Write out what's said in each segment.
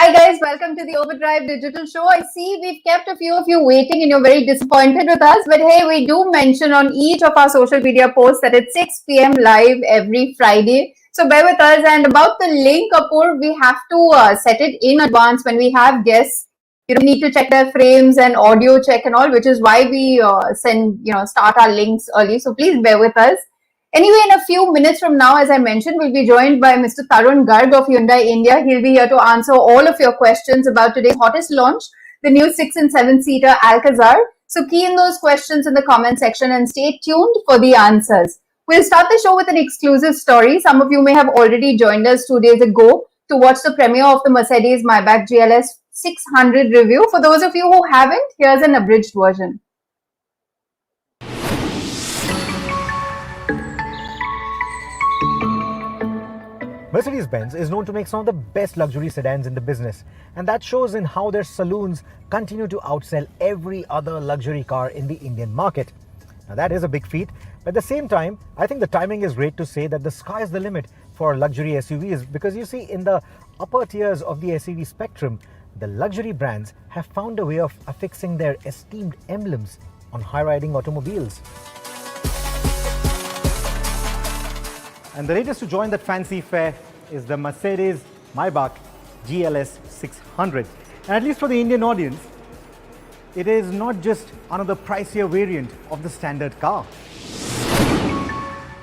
Hi guys, welcome to the Overdrive Digital Show. I see we've kept a few of you waiting and you're very disappointed with us. But hey, we do mention on each of our social media posts that it's 6 p.m. live every Friday. So bear with us. And about the link, Kapur, we have to set it in advance when we have guests. You need to check their frames and audio check and all, which is why we start our links early. So please bear with us. Anyway, in a few minutes from now, as I mentioned, we'll be joined by Mr. Tarun Garg of Hyundai India. He'll be here to answer all of your questions about today's hottest launch, the new 6 and 7-seater Alcazar. So key in those questions in the comment section and stay tuned for the answers. We'll start the show with an exclusive story. Some of you may have already joined us 2 days ago to watch the premiere of the Mercedes-Maybach GLS 600 review. For those of you who haven't, here's an abridged version. Mercedes-Benz is known to make some of the best luxury sedans in the business, and that shows in how their saloons continue to outsell every other luxury car in the Indian market. Now that is a big feat, but at the same time, I think the timing is great to say that the sky is the limit for luxury SUVs, because you see, in the upper tiers of the SUV spectrum, the luxury brands have found a way of affixing their esteemed emblems on high-riding automobiles. And the latest to join that fancy fair is the Mercedes-Maybach GLS 600. And at least for the Indian audience, it is not just another pricier variant of the standard car.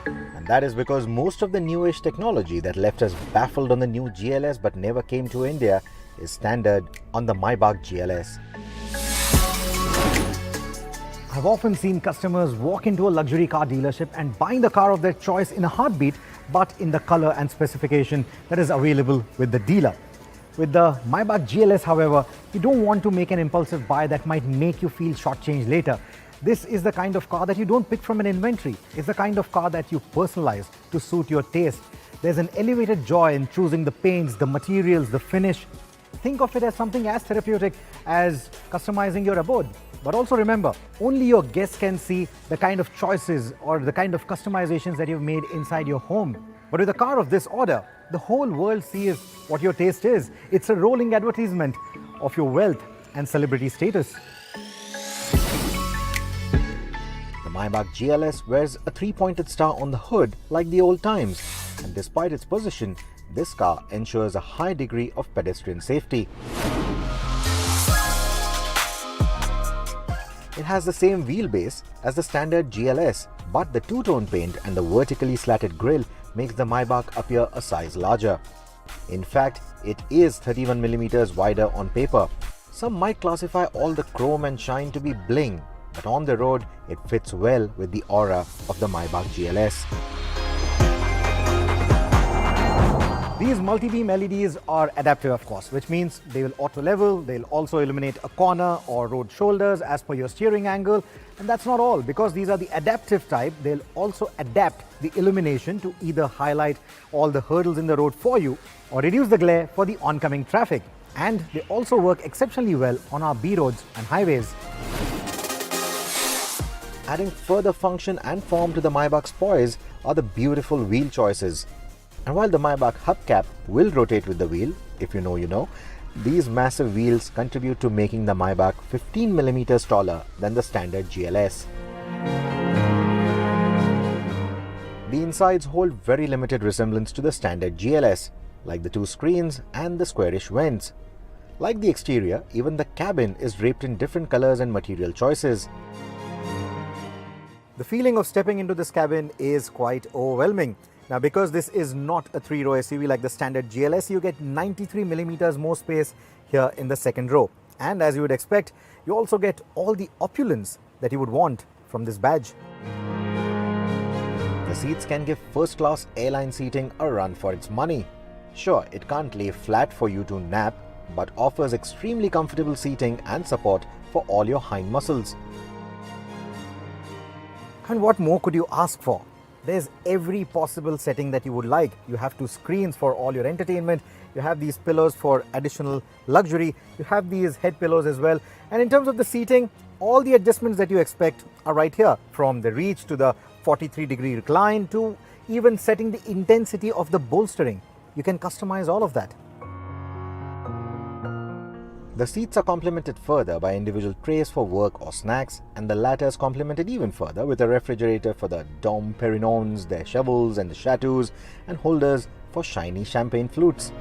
And that is because most of the newish technology that left us baffled on the new GLS but never came to India is standard on the Maybach GLS. I've often seen customers walk into a luxury car dealership and buying the car of their choice in a heartbeat, but in the color and specification that is available with the dealer. With the Maybach GLS, however, you don't want to make an impulsive buy that might make you feel shortchanged later. This is the kind of car that you don't pick from an inventory. It's the kind of car that you personalize to suit your taste. There's an elevated joy in choosing the paints, the materials, the finish. Think of it as something as therapeutic as customizing your abode. But also remember, only your guests can see the kind of choices or the kind of customizations that you've made inside your home. But with a car of this order, the whole world sees what your taste is. It's a rolling advertisement of your wealth and celebrity status. The Maybach GLS wears a 3-pointed star on the hood like the old times. And despite its position, this car ensures a high degree of pedestrian safety. It has the same wheelbase as the standard GLS, but the two-tone paint and the vertically slatted grille makes the Maybach appear a size larger. In fact, it is 31mm wider on paper. Some might classify all the chrome and shine to be bling, but on the road, it fits well with the aura of the Maybach GLS. These multi-beam LEDs are adaptive, of course, which means they will auto-level, they'll also illuminate a corner or road shoulders as per your steering angle. And that's not all, because these are the adaptive type, they'll also adapt the illumination to either highlight all the hurdles in the road for you or reduce the glare for the oncoming traffic. And they also work exceptionally well on our B roads and highways. Adding further function and form to the Maybach's poise are the beautiful wheel choices. And while the Maybach hubcap will rotate with the wheel, if you know you know, these massive wheels contribute to making the Maybach 15mm taller than the standard GLS. The insides hold very limited resemblance to the standard GLS, like the two screens and the squarish vents. Like the exterior, even the cabin is draped in different colors and material choices. The feeling of stepping into this cabin is quite overwhelming. Now, because this is not a 3-row SUV like the standard GLS, you get 93mm more space here in the second row. And as you would expect, you also get all the opulence that you would want from this badge. The seats can give first-class airline seating a run for its money. Sure, it can't lay flat for you to nap, but offers extremely comfortable seating and support for all your hind muscles. And what more could you ask for? There's every possible setting that you would like. You have two screens for all your entertainment. You have these pillows for additional luxury. You have these head pillows as well. And in terms of the seating, all the adjustments that you expect are right here, from the reach to the 43-degree recline to even setting the intensity of the bolstering. You can customize all of that. The seats are complemented further by individual trays for work or snacks, and the latter is complemented even further with a refrigerator for the Dom Perignons, their shovels and the chateaux, and holders for shiny champagne flutes.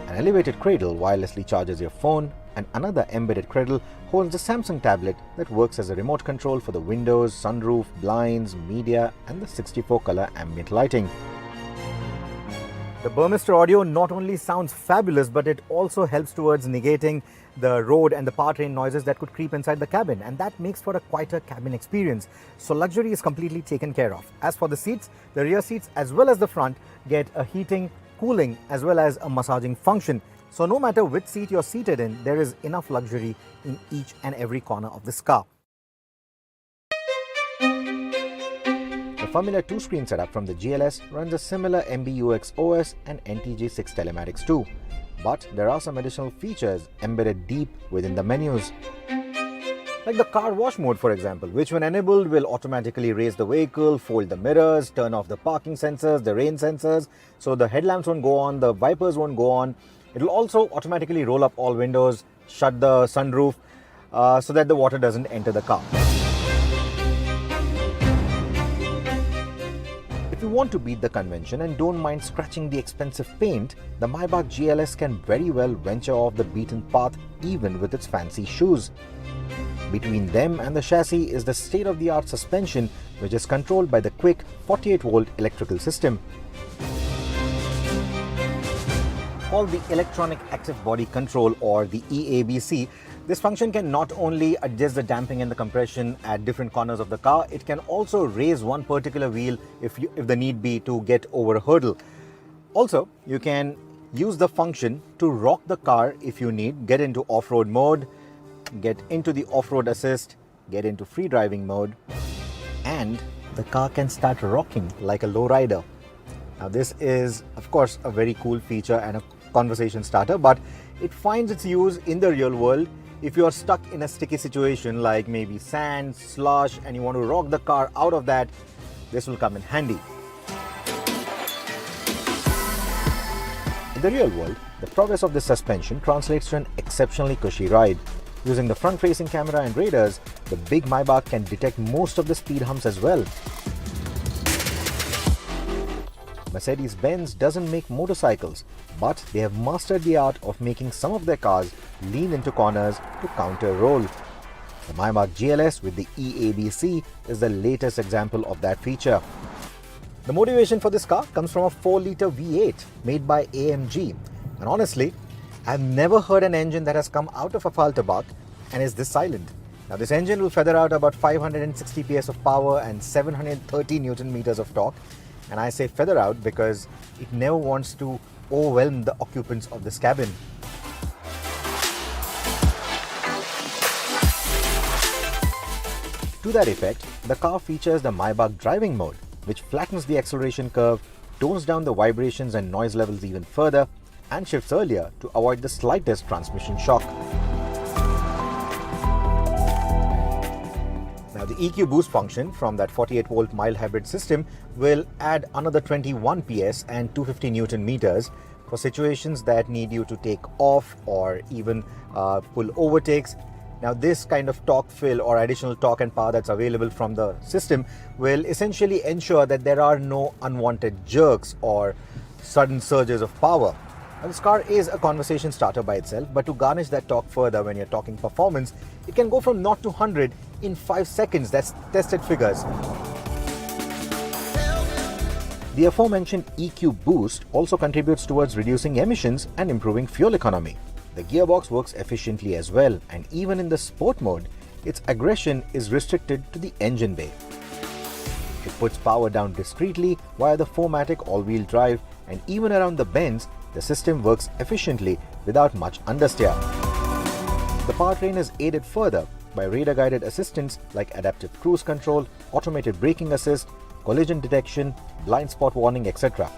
An elevated cradle wirelessly charges your phone, and another embedded cradle holds the Samsung tablet that works as a remote control for the windows, sunroof, blinds, media, and the 64-color ambient lighting. The Burmester audio not only sounds fabulous, but it also helps towards negating the road and the powertrain noises that could creep inside the cabin, and that makes for a quieter cabin experience. So luxury is completely taken care of. As for the seats, the rear seats as well as the front get a heating, cooling as well as a massaging function. So no matter which seat you're seated in, there is enough luxury in each and every corner of this car. The familiar two-screen setup from the GLS runs a similar MBUX OS and NTG6 telematics too, but there are some additional features embedded deep within the menus. Like the car wash mode, for example, which when enabled will automatically raise the vehicle, fold the mirrors, turn off the parking sensors, the rain sensors, so the headlamps won't go on, the wipers won't go on. It will also automatically roll up all windows, shut the sunroof, so that the water doesn't enter the car. If you want to beat the convention and don't mind scratching the expensive paint, the Maybach GLS can very well venture off the beaten path even with its fancy shoes. Between them and the chassis is the state-of-the-art suspension, which is controlled by the quick 48-volt electrical system. Called the Electronic Active Body Control, or the EABC, this function can not only adjust the damping and the compression at different corners of the car, it can also raise one particular wheel if the need be to get over a hurdle. Also, you can use the function to rock the car if you need, get into off-road mode, get into the off-road assist, get into free driving mode, and the car can start rocking like a lowrider. Now this is of course a very cool feature and a conversation starter, but it finds its use in the real world if you are stuck in a sticky situation like maybe sand, slush, and you want to rock the car out of that. This will come in handy. In the real world, the progress of this suspension translates to an exceptionally cushy ride. Using the front-facing camera and radars, the big Maybach can detect most of the speed humps as well. Mercedes-Benz doesn't make motorcycles, but they have mastered the art of making some of their cars lean into corners to counter roll. The Maybach GLS with the EABC is the latest example of that feature. The motivation for this car comes from a 4-liter V8 made by AMG, and honestly, I've never heard an engine that has come out of a Falterbach and is this silent. Now this engine will feather out about 560 PS of power and 730 Newton meters of torque, and I say feather out because it never wants to overwhelm the occupants of this cabin. To that effect, the car features the Maybach driving mode, which flattens the acceleration curve, tones down the vibrations and noise levels even further, and shifts earlier to avoid the slightest transmission shock. Now the EQ boost function from that 48-volt mild hybrid system will add another 21 PS and 250 Newton meters for situations that need you to take off or even pull overtakes. Now this kind of torque fill or additional torque and power that's available from the system will essentially ensure that there are no unwanted jerks or sudden surges of power. Now this car is a conversation starter by itself, but to garnish that torque further when you're talking performance, it can go from 0 to 100 in 5 seconds. That's tested figures. The aforementioned EQ boost also contributes towards reducing emissions and improving fuel economy. The gearbox works efficiently as well, and even in the sport mode, its aggression is restricted to the engine bay. It puts power down discreetly via the 4MATIC all-wheel drive, and even around the bends, the system works efficiently without much understeer. The powertrain is aided further by radar-guided assistance like adaptive cruise control, automated braking assist, collision detection, blind spot warning, etc.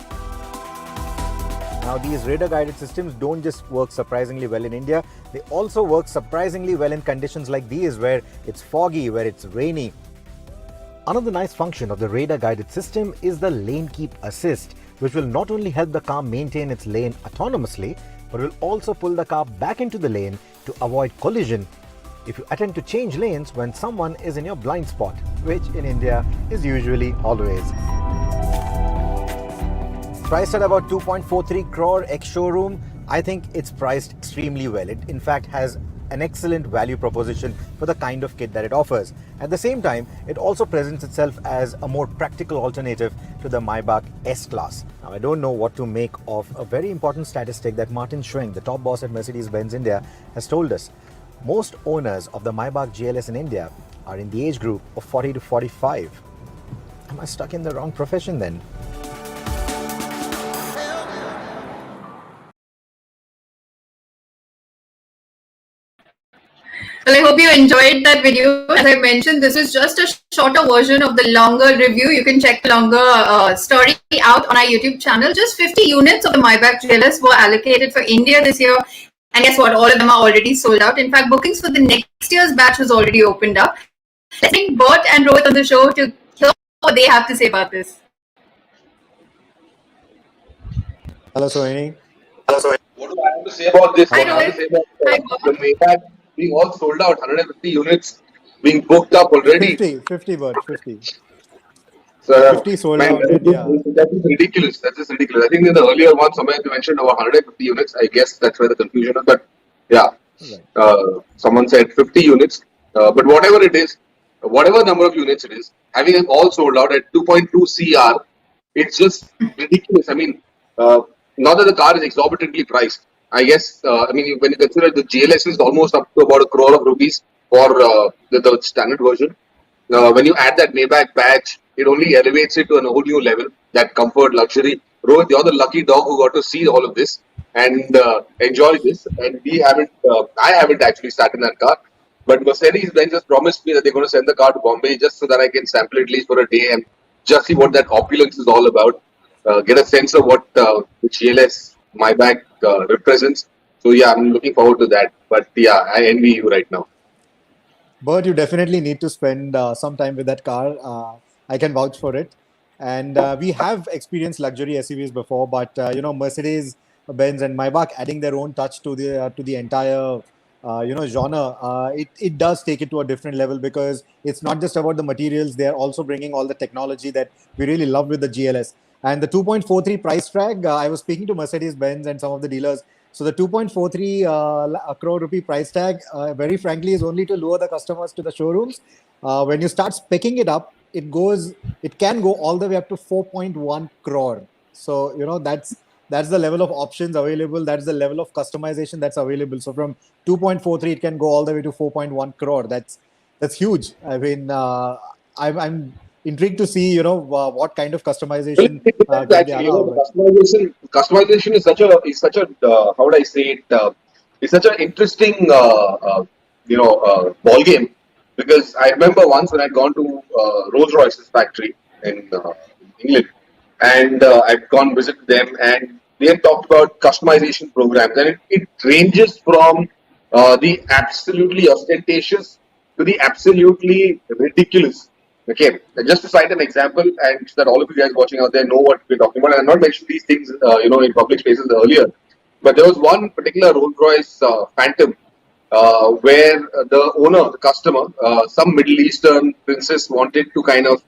Now these radar-guided systems don't just work surprisingly well in India, they also work surprisingly well in conditions like these where it's foggy, where it's rainy. Another nice function of the radar-guided system is the lane keep assist, which will not only help the car maintain its lane autonomously, but will also pull the car back into the lane to avoid collision if you attempt to change lanes when someone is in your blind spot, which in India is usually always. Priced at about 2.43 crore ex-showroom, I think it's priced extremely well. It in fact has an excellent value proposition for the kind of kit that it offers. At the same time, it also presents itself as a more practical alternative to the Maybach S-Class. Now, I don't know what to make of a very important statistic that Martin Schwenk, the top boss at Mercedes-Benz India, has told us. Most owners of the Maybach GLS in India are in the age group of 40 to 45. Am I stuck in the wrong profession then? Well, I hope you enjoyed that video. As I mentioned, this is just a shorter version of the longer review. You can check the longer story out on our YouTube channel. Just 50 units of the Maybach GLS were allocated for India this year. And guess what? All of them are already sold out. In fact, bookings for the next year's batch has already opened up. Let's bring Bert and Rohit on the show to hear what they have to say about this. Hello, Sohini. What do I have to say about this? Hi, What I have to say about Hi, the Maybach being all sold out, 150 units being booked up already. 50, Bert, 50. So, 50 sold man, out, yeah. that is ridiculous. That is ridiculous. I think in the earlier one, somewhere they mentioned about 150 units. I guess that's where the confusion is. But yeah, someone said 50 units. But whatever it is, whatever number of units it is, having them all sold out at 2.2 CR, it's just ridiculous. I mean, not that the car is exorbitantly priced. I guess, I mean, when you consider the GLS is almost up to about 1 crore of rupees for the standard version. When you add that Maybach badge, it only elevates it to a whole new level, that comfort, luxury. Rohit, you're the lucky dog who got to see all of this and enjoy this. And I haven't actually sat in that car. But Mercedes-Benz just promised me that they're going to send the car to Bombay just so that I can sample it at least for a day and just see what that opulence is all about. Get a sense of what the GLS Maybach represents. So yeah, I'm looking forward to that. But yeah, I envy you right now. Bert, you definitely need to spend some time with that car. I can vouch for it. And we have experienced luxury SUVs before, but Mercedes-Benz and Maybach adding their own touch to the entire genre. It does take it to a different level because it's not just about the materials; they are also bringing all the technology that we really love with the GLS. And the 2.43 price tag, I was speaking to Mercedes-Benz and some of the dealers. So the 2.43 crore rupee price tag, very frankly, is only to lure the customers to the showrooms. When you start picking it up, it can go all the way up to 4.1 crore. So, that's the level of options available. That's the level of customization that's available. So from 2.43, it can go all the way to 4.1 crore. That's huge. I mean, I'm intrigued to see, what kind of customization. Customization is such a how would I say it? It's such an interesting ball game, because I remember once when I'd gone to Rolls-Royce's factory in England, and I'd gone visit them, and they had talked about customization programs, and it ranges from the absolutely ostentatious to the absolutely ridiculous. Okay, just to cite an example, and so that all of you guys watching out there know what we're talking about. And I'm not mentioned these things, in public spaces earlier, but there was one particular Rolls-Royce Phantom where the owner, the customer, some Middle Eastern princess wanted to kind of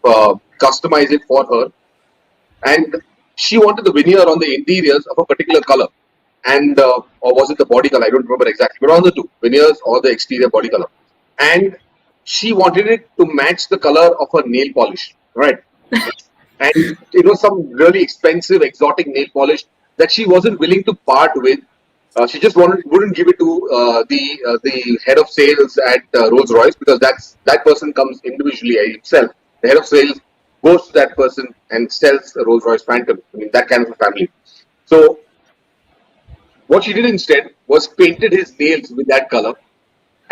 customize it for her, and she wanted the veneer on the interiors of a particular color, and or was it the body color? I don't remember exactly, but on the two, veneers or the exterior body color, and she wanted it to match the color of her nail polish, right? And it was some really expensive, exotic nail polish that she wasn't willing to part with. She just wouldn't give it to the head of sales at Rolls-Royce, because that person comes individually himself. The head of sales goes to that person and sells the Rolls-Royce Phantom. I mean, that kind of a family. So what she did instead was painted his nails with that color.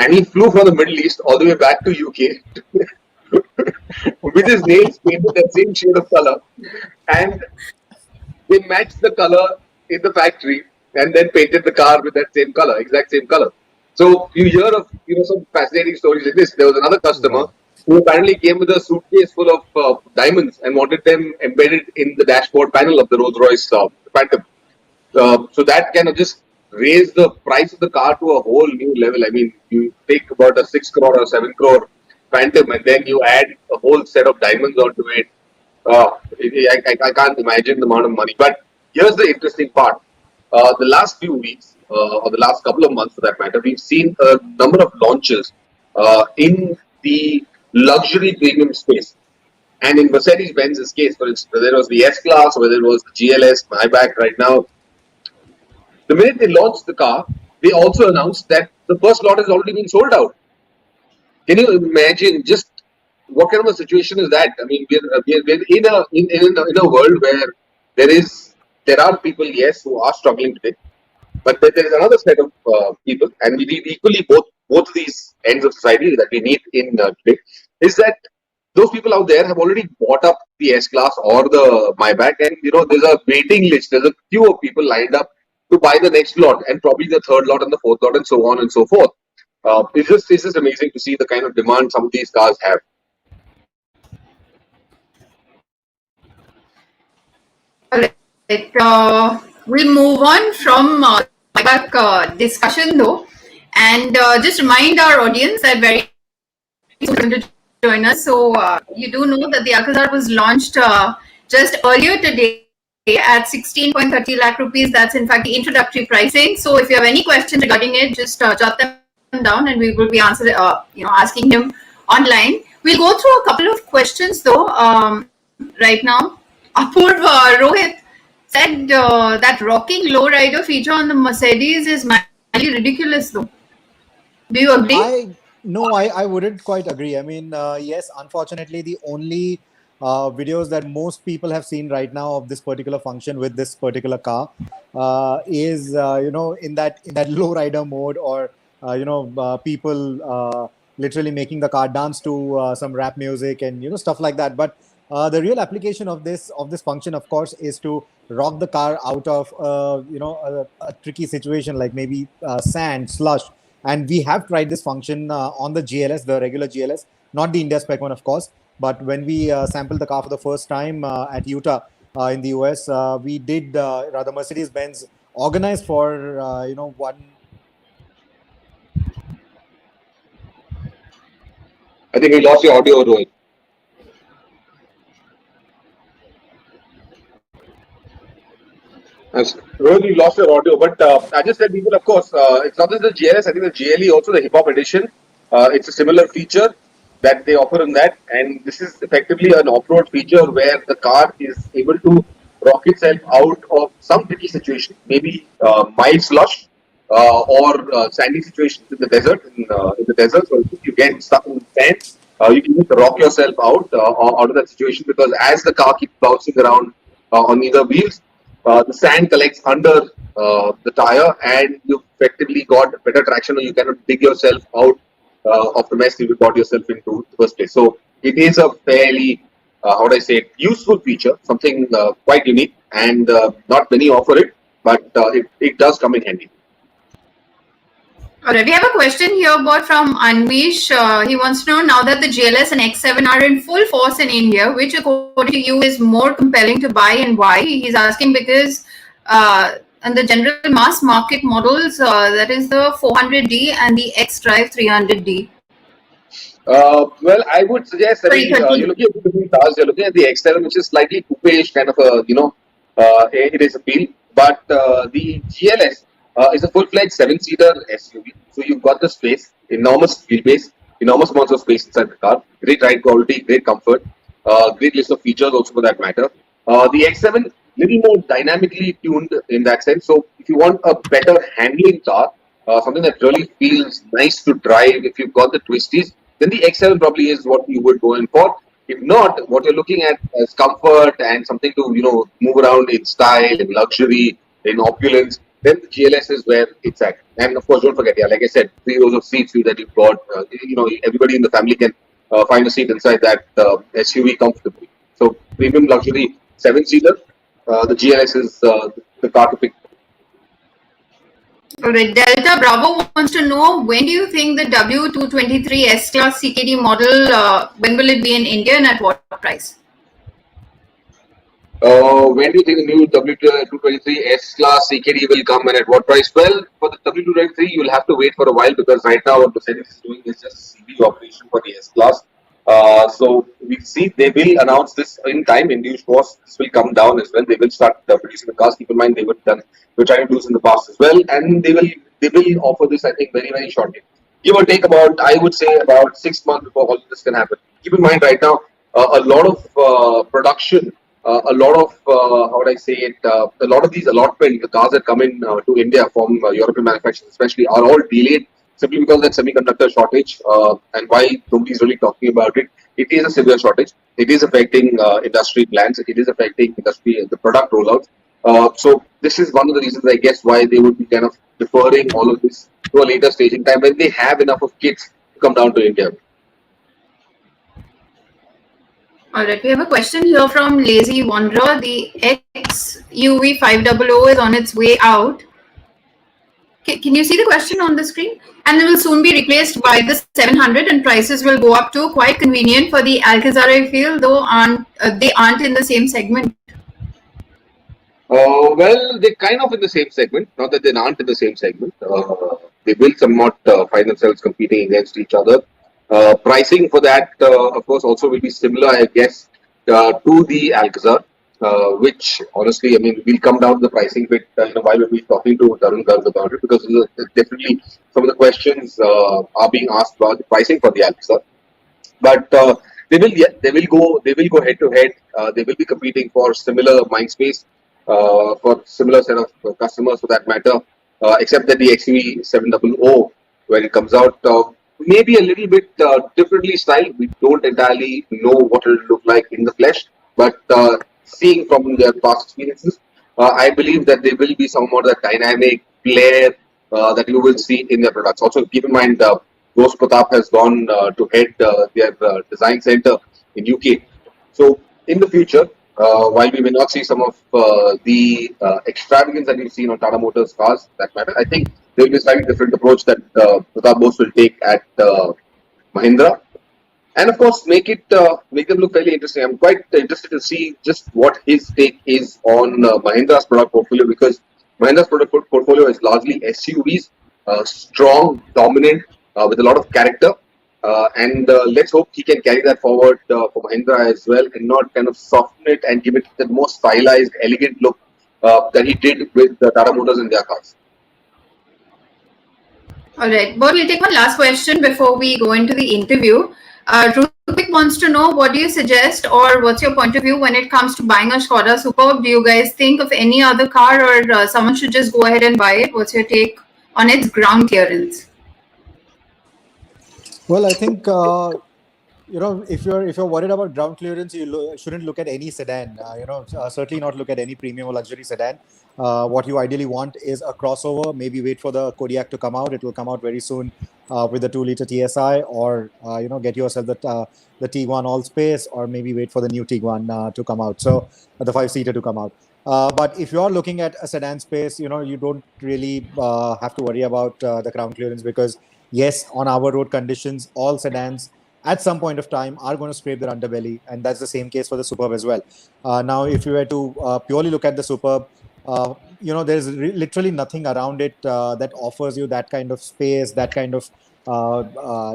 And he flew from the Middle East all the way back to UK with his nails painted that same shade of color. And they matched the color in the factory and then painted the car with that same color, exact same color. So you hear of some fascinating stories like this. There was another customer who apparently came with a suitcase full of diamonds and wanted them embedded in the dashboard panel of the Rolls-Royce Phantom. So that kind of just raise the price of the car to a whole new level. I mean, you take about a 6 crore or 7 crore Phantom and then you add a whole set of diamonds onto it. I can't imagine the amount of money. But here's the interesting part. The last few weeks, or the last couple of months for that matter, we've seen a number of launches in the luxury premium space. And in Mercedes-Benz's case, for instance, whether it was the S-Class or whether it was the GLS, Maybach right now, the minute they launched the car, they also announced that the first lot has already been sold out. Can you imagine just what kind of a situation is that? I mean, we're in a world where there are people, yes, who are struggling today, but there is another set of people, and we need equally both of these ends of society that we need in today. Is that those people out there have already bought up the S-Class or the Maybach, and there's a waiting list. There's a queue of people lined up to buy the next lot, and probably the third lot and the fourth lot, and so on and so forth. It's just amazing to see the kind of demand some of these cars have. We'll move on from Maybach discussion though, and just remind our audience that very soon to join us. So you do know that the Alcazar was launched just earlier today at 16.30 lakh rupees. That's in fact the introductory pricing. So if you have any questions regarding it, just jot them down, and we will be asking him online. We'll go through a couple of questions though right now. Apurva Rohit said that rocking lowrider feature on the Mercedes is madly ridiculous though. Do you agree? I wouldn't quite agree. I mean, yes, unfortunately, the only videos that most people have seen right now of this particular function with this particular car is in that lowrider mode, or people literally making the car dance to some rap music and stuff like that. But the real application of this function, of course, is to rock the car out of a tricky situation like maybe sand, slush. And we have tried this function on the GLS, the regular GLS, not the India spec one, of course. But when we sampled the car for the first time at Utah in the US, we did rather Mercedes-Benz organized for one. I think we lost your audio, Rohit. Rohit, we lost your audio, but I just said people, of course, it's not just the GLS, I think the GLE also, the hip hop edition. It's a similar feature that they offer in that, and this is effectively an off-road feature where the car is able to rock itself out of some tricky situation, maybe mild slush or sandy situations in the desert. So if you get stuck in the sand, you can just rock yourself out of that situation, because as the car keeps bouncing around on either wheels, the sand collects under the tire, and you've effectively got better traction, or you cannot dig yourself out of the mess you got yourself into in the first place. So it is a fairly, useful feature, something quite unique, and not many offer it, but it does come in handy. Alright, we have a question here from Anvish. He wants to know, now that the GLS and X7 are in full force in India, which according to you is more compelling to buy and why? He's asking because and the general mass market models, that is the 400D and the X-Drive 300D. Well, I would suggest that you're looking at different cars. You're looking at the X7, which is slightly coupe-ish kind of a, it is appeal. But the GLS is a full-fledged 7-seater SUV. So you've got the space, enormous wheelbase, enormous amounts of space inside the car, great ride quality, great comfort, great list of features also for that matter. The X7, little more dynamically tuned in that sense. So if you want a better handling car, something that really feels nice to drive, if you've got the twisties, then the X7 probably is what you would go in for. If not, what you're looking at is comfort and something to move around in style, in luxury, in opulence, then the GLS is where it's at. And of course, don't forget, like I said, 3 rows of seats that you've got. Everybody in the family can find a seat inside that SUV comfortably. So premium luxury 7-seater, the GLS is the car to pick. Alright, Delta Bravo wants to know, when do you think the W223 S-Class CKD model, when will it be in India and at what price? When do you think the new W223 S-Class CKD will come and at what price? Well, for the W223, you'll have to wait for a while because right now what Mercedes is doing is just CB operation for the S-Class. So we see they will announce this in time. In due course, this will come down as well. They will start producing the cars. Keep in mind they were trying to do this in the past as well, and they will offer this I think very shortly. Give or take about I would say about 6 months before all of this can happen. Keep in mind right now a lot of production a lot of how would I say it? A lot of these allotment, the cars that come in to India from European manufacturers, especially, are all delayed simply because of that semiconductor shortage. And why nobody's really talking about it? It is a severe shortage. It is affecting industry plans. It is affecting industry the product rollouts. So this is one of the reasons, I guess, why they would be kind of deferring all of this to a later stage in time when they have enough of kits to come down to India. All right, we have a question here from Lazy Wanderer. The XUV 500 is on its way out. Can you see the question on the screen? And it will soon be replaced by the 700, and prices will go up too. Quite convenient for the Alcazar, I feel, though they aren't in the same segment. Well, they're kind of in the same segment. Not that they aren't in the same segment. They will somewhat find themselves competing against each other. Pricing for that, of course, also will be similar, I guess, to the Alcazar, which honestly, I mean, we'll come down to the pricing bit while we'll be talking to Tarun Garg about it, because definitely some of the questions are being asked about the pricing for the Alcazar. But they will go head to head. They will be competing for similar mind space, for similar set of customers for that matter, except that the XUV 700 when it comes out maybe a little bit differently styled. We don't entirely know what it will look like in the flesh, but seeing from their past experiences, I believe that they will be somewhat the dynamic flair that you will see in their products. Also, keep in mind, Ghosh Pratap has gone to head their design center in UK. So, in the future, while we may not see some of the extravagance that we've seen on Tata Motors cars, that matter, I think there will be a slightly different approach that Pratap Bose will take at Mahindra, and of course make them look fairly interesting. I'm quite interested to see just what his take is on Mahindra's product portfolio, because Mahindra's product portfolio is largely SUVs, strong, dominant, with a lot of character. And let's hope he can carry that forward for Mahindra as well, and not kind of soften it and give it the more stylized, elegant look that he did with Tata Motors in their cars. All right, but we'll take one last question before we go into the interview. Rupik wants to know, what do you suggest, or what's your point of view when it comes to buying a Skoda Superb? Do you guys think of any other car, or someone should just go ahead and buy it? What's your take on its ground clearance? Well, I think if you're worried about ground clearance, you shouldn't look at any sedan. Certainly not look at any premium or luxury sedan. What you ideally want is a crossover. Maybe wait for the Kodiaq to come out. It will come out very soon with the 2-liter TSI, or get yourself the Tiguan All Space, or maybe wait for the new Tiguan to come out. So the 5-seater to come out. But if you're looking at a sedan space, you don't really have to worry about the ground clearance, because yes, on our road conditions, all sedans at some point of time are going to scrape their underbelly, and that's the same case for the Superb as well. Now, if you were to purely look at the Superb, there's literally nothing around it that offers you that kind of space, that kind of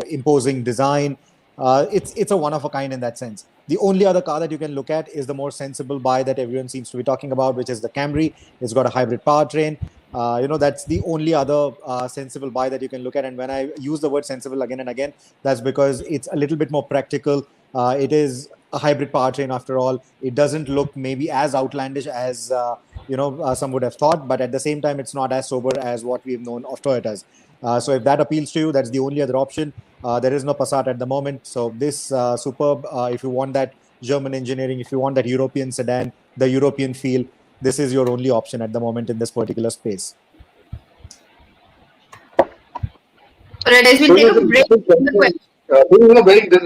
imposing design. It's a one of a kind in that sense. The only other car that you can look at is the more sensible buy that everyone seems to be talking about, which is the Camry. It's got a hybrid powertrain. That's the only other sensible buy that you can look at. And when I use the word sensible again and again, that's because it's a little bit more practical. It is a hybrid powertrain after all. It doesn't look maybe as outlandish as some would have thought, but at the same time, it's not as sober as what we've known of Toyotas. So if that appeals to you, that's the only other option. There is no Passat at the moment. So this Superb, if you want that German engineering, if you want that European sedan, the European feel, this is your only option at the moment in this particular space. All right, as we take a break.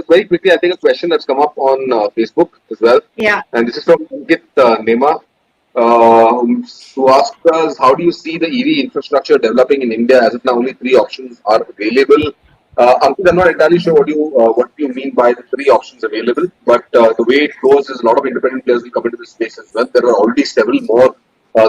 Very quickly, I think a question that's come up on Facebook as well. Yeah. And this is from Ankit Nema, who asked us, how do you see the EV infrastructure developing in India? As of now, only 3 options are available. Ankit, I'm not entirely sure what you mean by the three options available, but the way it goes is a lot of independent players will come into this space as well. There are already several more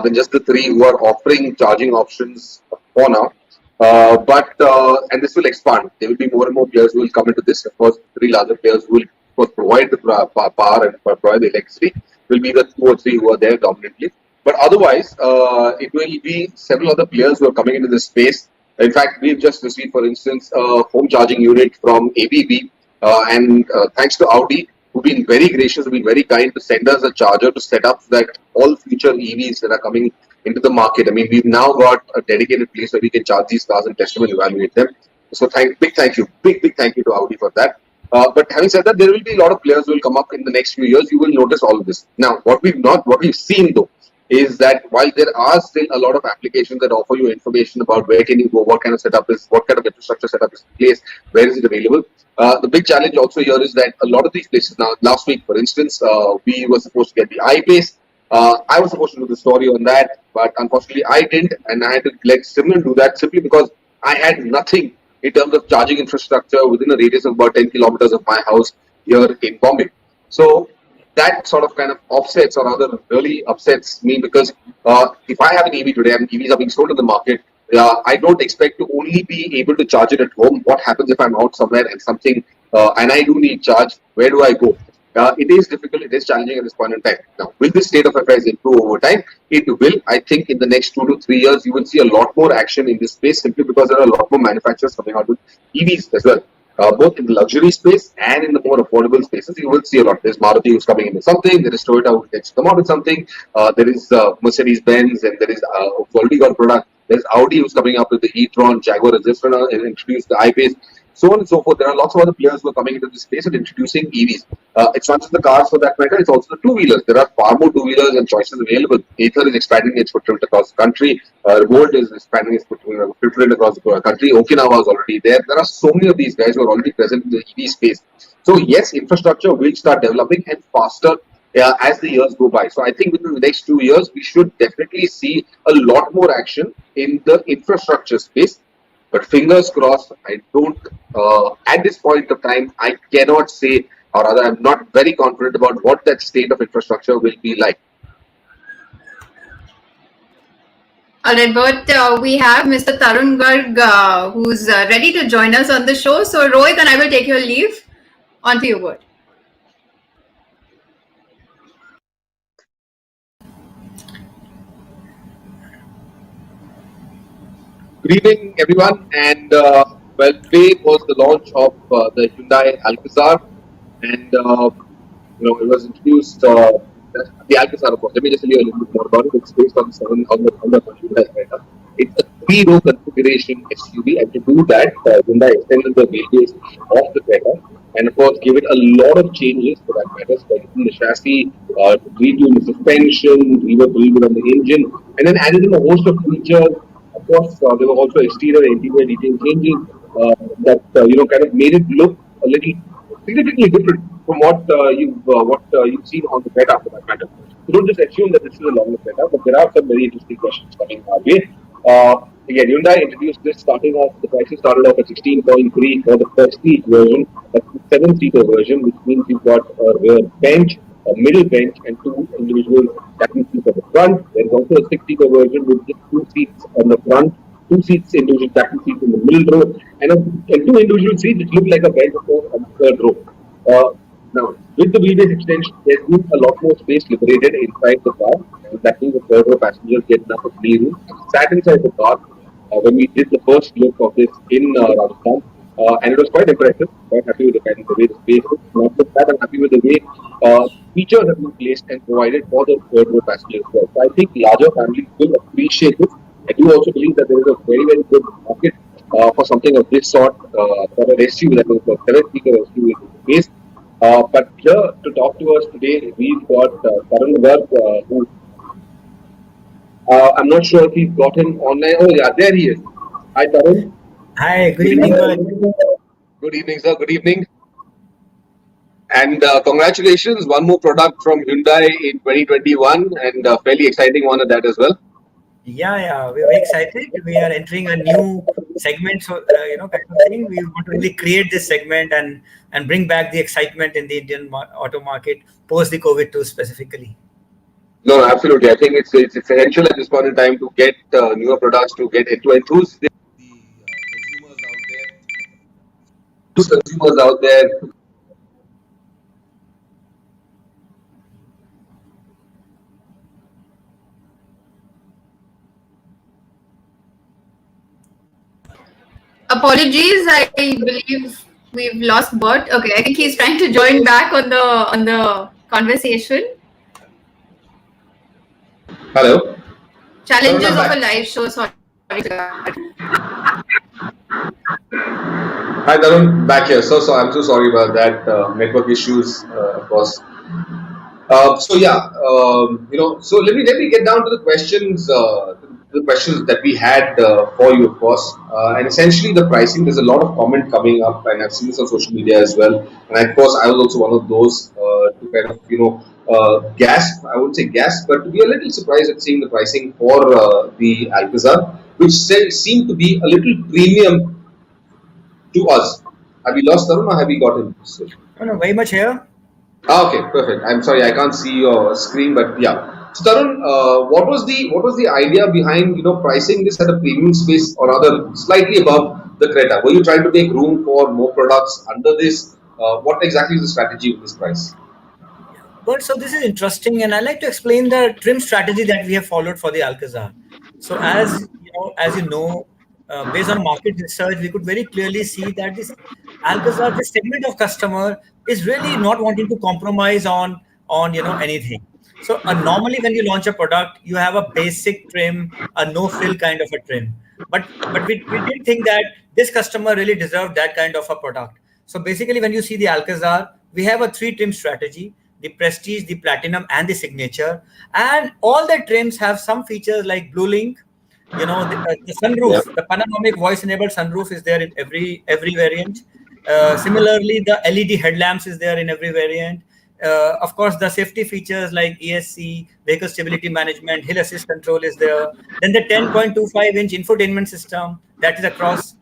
than just the three who are offering charging options for now. And this will expand. There will be more and more players who will come into this. Of course, three larger players who will, of course, provide the power and provide the electricity will be the two or three who are there dominantly. But otherwise, it will be several other players who are coming into this space. In fact, we've just received, for instance, a home charging unit from ABB, and thanks to Audi, who've been very gracious, who've been very kind to send us a charger to set up so that all future EVs that are coming into the market. I mean, we've now got a dedicated place where we can charge these cars and test them and evaluate them. So, big thank you to Audi for that. But having said that, there will be a lot of players who will come up in the next few years. You will notice all of this. Now, what we've seen though, is that while there are still a lot of applications that offer you information about where can you go, what kind of setup is, what kind of infrastructure setup is in place, where is it available. The big challenge also here is that a lot of these places now, last week, for instance, we were supposed to get the iPace. I was supposed to do the story on that, but unfortunately I didn't, and I had to let Simran do that simply because I had nothing in terms of charging infrastructure within a radius of about 10 kilometers of my house here in Bombay. So that sort of kind of offsets or rather really upsets me because if I have an EV today and EVs are being sold in the market, I don't expect to only be able to charge it at home. What happens if I'm out somewhere and and I do need charge? Where do I go? It is difficult, it is challenging at this point in time. Now, will this state of affairs improve over time? It will. I think in the next 2 to 3 years, you will see a lot more action in this space simply because there are a lot more manufacturers coming out with EVs as well. Both in the luxury space and in the more affordable spaces, you will see a lot. There's Maruti who's coming in with something, there is Toyota who tends to come out with something, there is Mercedes-Benz, and there is who's already got a product. There's Audi who's coming up with the e-tron, Jaguar has just introduced the iPace, so on and so forth. There are lots of other players who are coming into this space and introducing EVs. It's not just the cars for that matter, it's also the two-wheelers. There are far more two-wheelers and choices available. Ather is expanding its footprint across the country. Revolt is expanding its footprint across the country. Okinawa is already there. There are so many of these guys who are already present in the EV space. So yes, infrastructure will start developing and faster as the years go by. So I think within the next 2 years, we should definitely see a lot more action in the infrastructure space. But fingers crossed, I don't, at this point of time, I cannot say, or rather, I'm not very confident about what that state of infrastructure will be like. All right, but we have Mr. Tarun Garg who's ready to join us on the show. So, Rohit and I will take your leave. On to your word. Good evening, everyone. And well, today was the launch of the Hyundai Alcazar, and it was introduced. The Alcazar, of course. Let me just tell you a little bit more about it. It's based on the Hyundai Creta. It's a three-row configuration SUV, and to do that, Hyundai extended the wheelbase of the Creta, and of course, gave it a lot of changes for that matter, in the chassis, retuned the suspension, reworked a little bit on the engine, and then added in a host of features. Of course, there were also exterior and interior detail changes that kind of made it look a little significantly different from what you've seen on the Creta for that matter. So don't just assume that this is a longer Creta, but there are some very interesting questions coming our way. Again, Hyundai introduced this starting off. The prices started off at 16.3 for the Prestige version, a 7-seater version, which means you've got a rear bench, a middle bench, and 2 individual captain seats at the front. There is also a 6-seater version with just 2 seats on the front, 2 seats individual captain seats in the middle row, and 2 individual seats which look like a bench on the third row. Now, with the wheelbase extension, there's been a lot more space liberated inside the car. And that means the third row passengers get enough of knee room. Sat inside the car when we did the first look of this in Rajasthan. And it was quite impressive. Quite happy with the way the space is. Not just that, I'm happy with the way features have been placed and provided for the third row passengers. So I think larger families will appreciate it. I do also believe that there is a very, very good market for something of this sort for an SUV that was a 7-seater SUV in space. But here to talk to us today, we've got Tarun Garg, who I'm not sure if he's got him online. Oh, yeah, there he is. Hi, Tarun. Hi, good evening. Good evening, sir. Good evening. And congratulations, one more product from Hyundai in 2021, and a fairly exciting one at that as well. Yeah, we're very excited. We are entering a new segment, so kind of thing. We want to really create this segment and bring back the excitement in the Indian auto market post the COVID too specifically. No, absolutely. I think it's essential at this point in time to get newer products, to get to enthuse the consumers out there. Apologies, I believe we've lost Bert. Okay, I think he's trying to join back on the conversation. Hello. Challenges I'm of a back. live show. Sorry. Hi, Tarun. Back here. I'm so sorry about that. Network issues, of course. So let me get down to the questions that we had for you, of course, and essentially the pricing. There's a lot of comment coming up, and I've seen this on social media as well. And of course, I was also one of those to kind of gasp. I wouldn't say gasp, but to be a little surprised at seeing the pricing for the Alcazar, which seemed to be a little premium to us. Have we lost Tarun or have we got him? No, very much here. Okay, perfect. I'm sorry, I can't see your screen, but yeah. So Tarun, what was the idea behind pricing this at a premium space, or rather slightly above the Creta? Were you trying to make room for more products under this? What exactly is the strategy with this price? But so this is interesting, and I like to explain the trim strategy that we have followed for the Alcazar. So as you know, based on market research, we could very clearly see that this Alcazar, this segment of customer, is really not wanting to compromise on anything. So normally when you launch a product, you have a basic trim, a no frill kind of a trim. But we didn't think that this customer really deserved that kind of a product. So basically, when you see the Alcazar, we have a three trim strategy: the Prestige, the Platinum, and the Signature. And all the trims have some features like Blue Link. The Yeah. sunroof, the panoramic voice-enabled sunroof is there in every variant. Similarly, the LED headlamps is there in every variant. Of course, the safety features like ESC, vehicle stability management, hill assist control is there. Then the 10.25-inch infotainment system that is across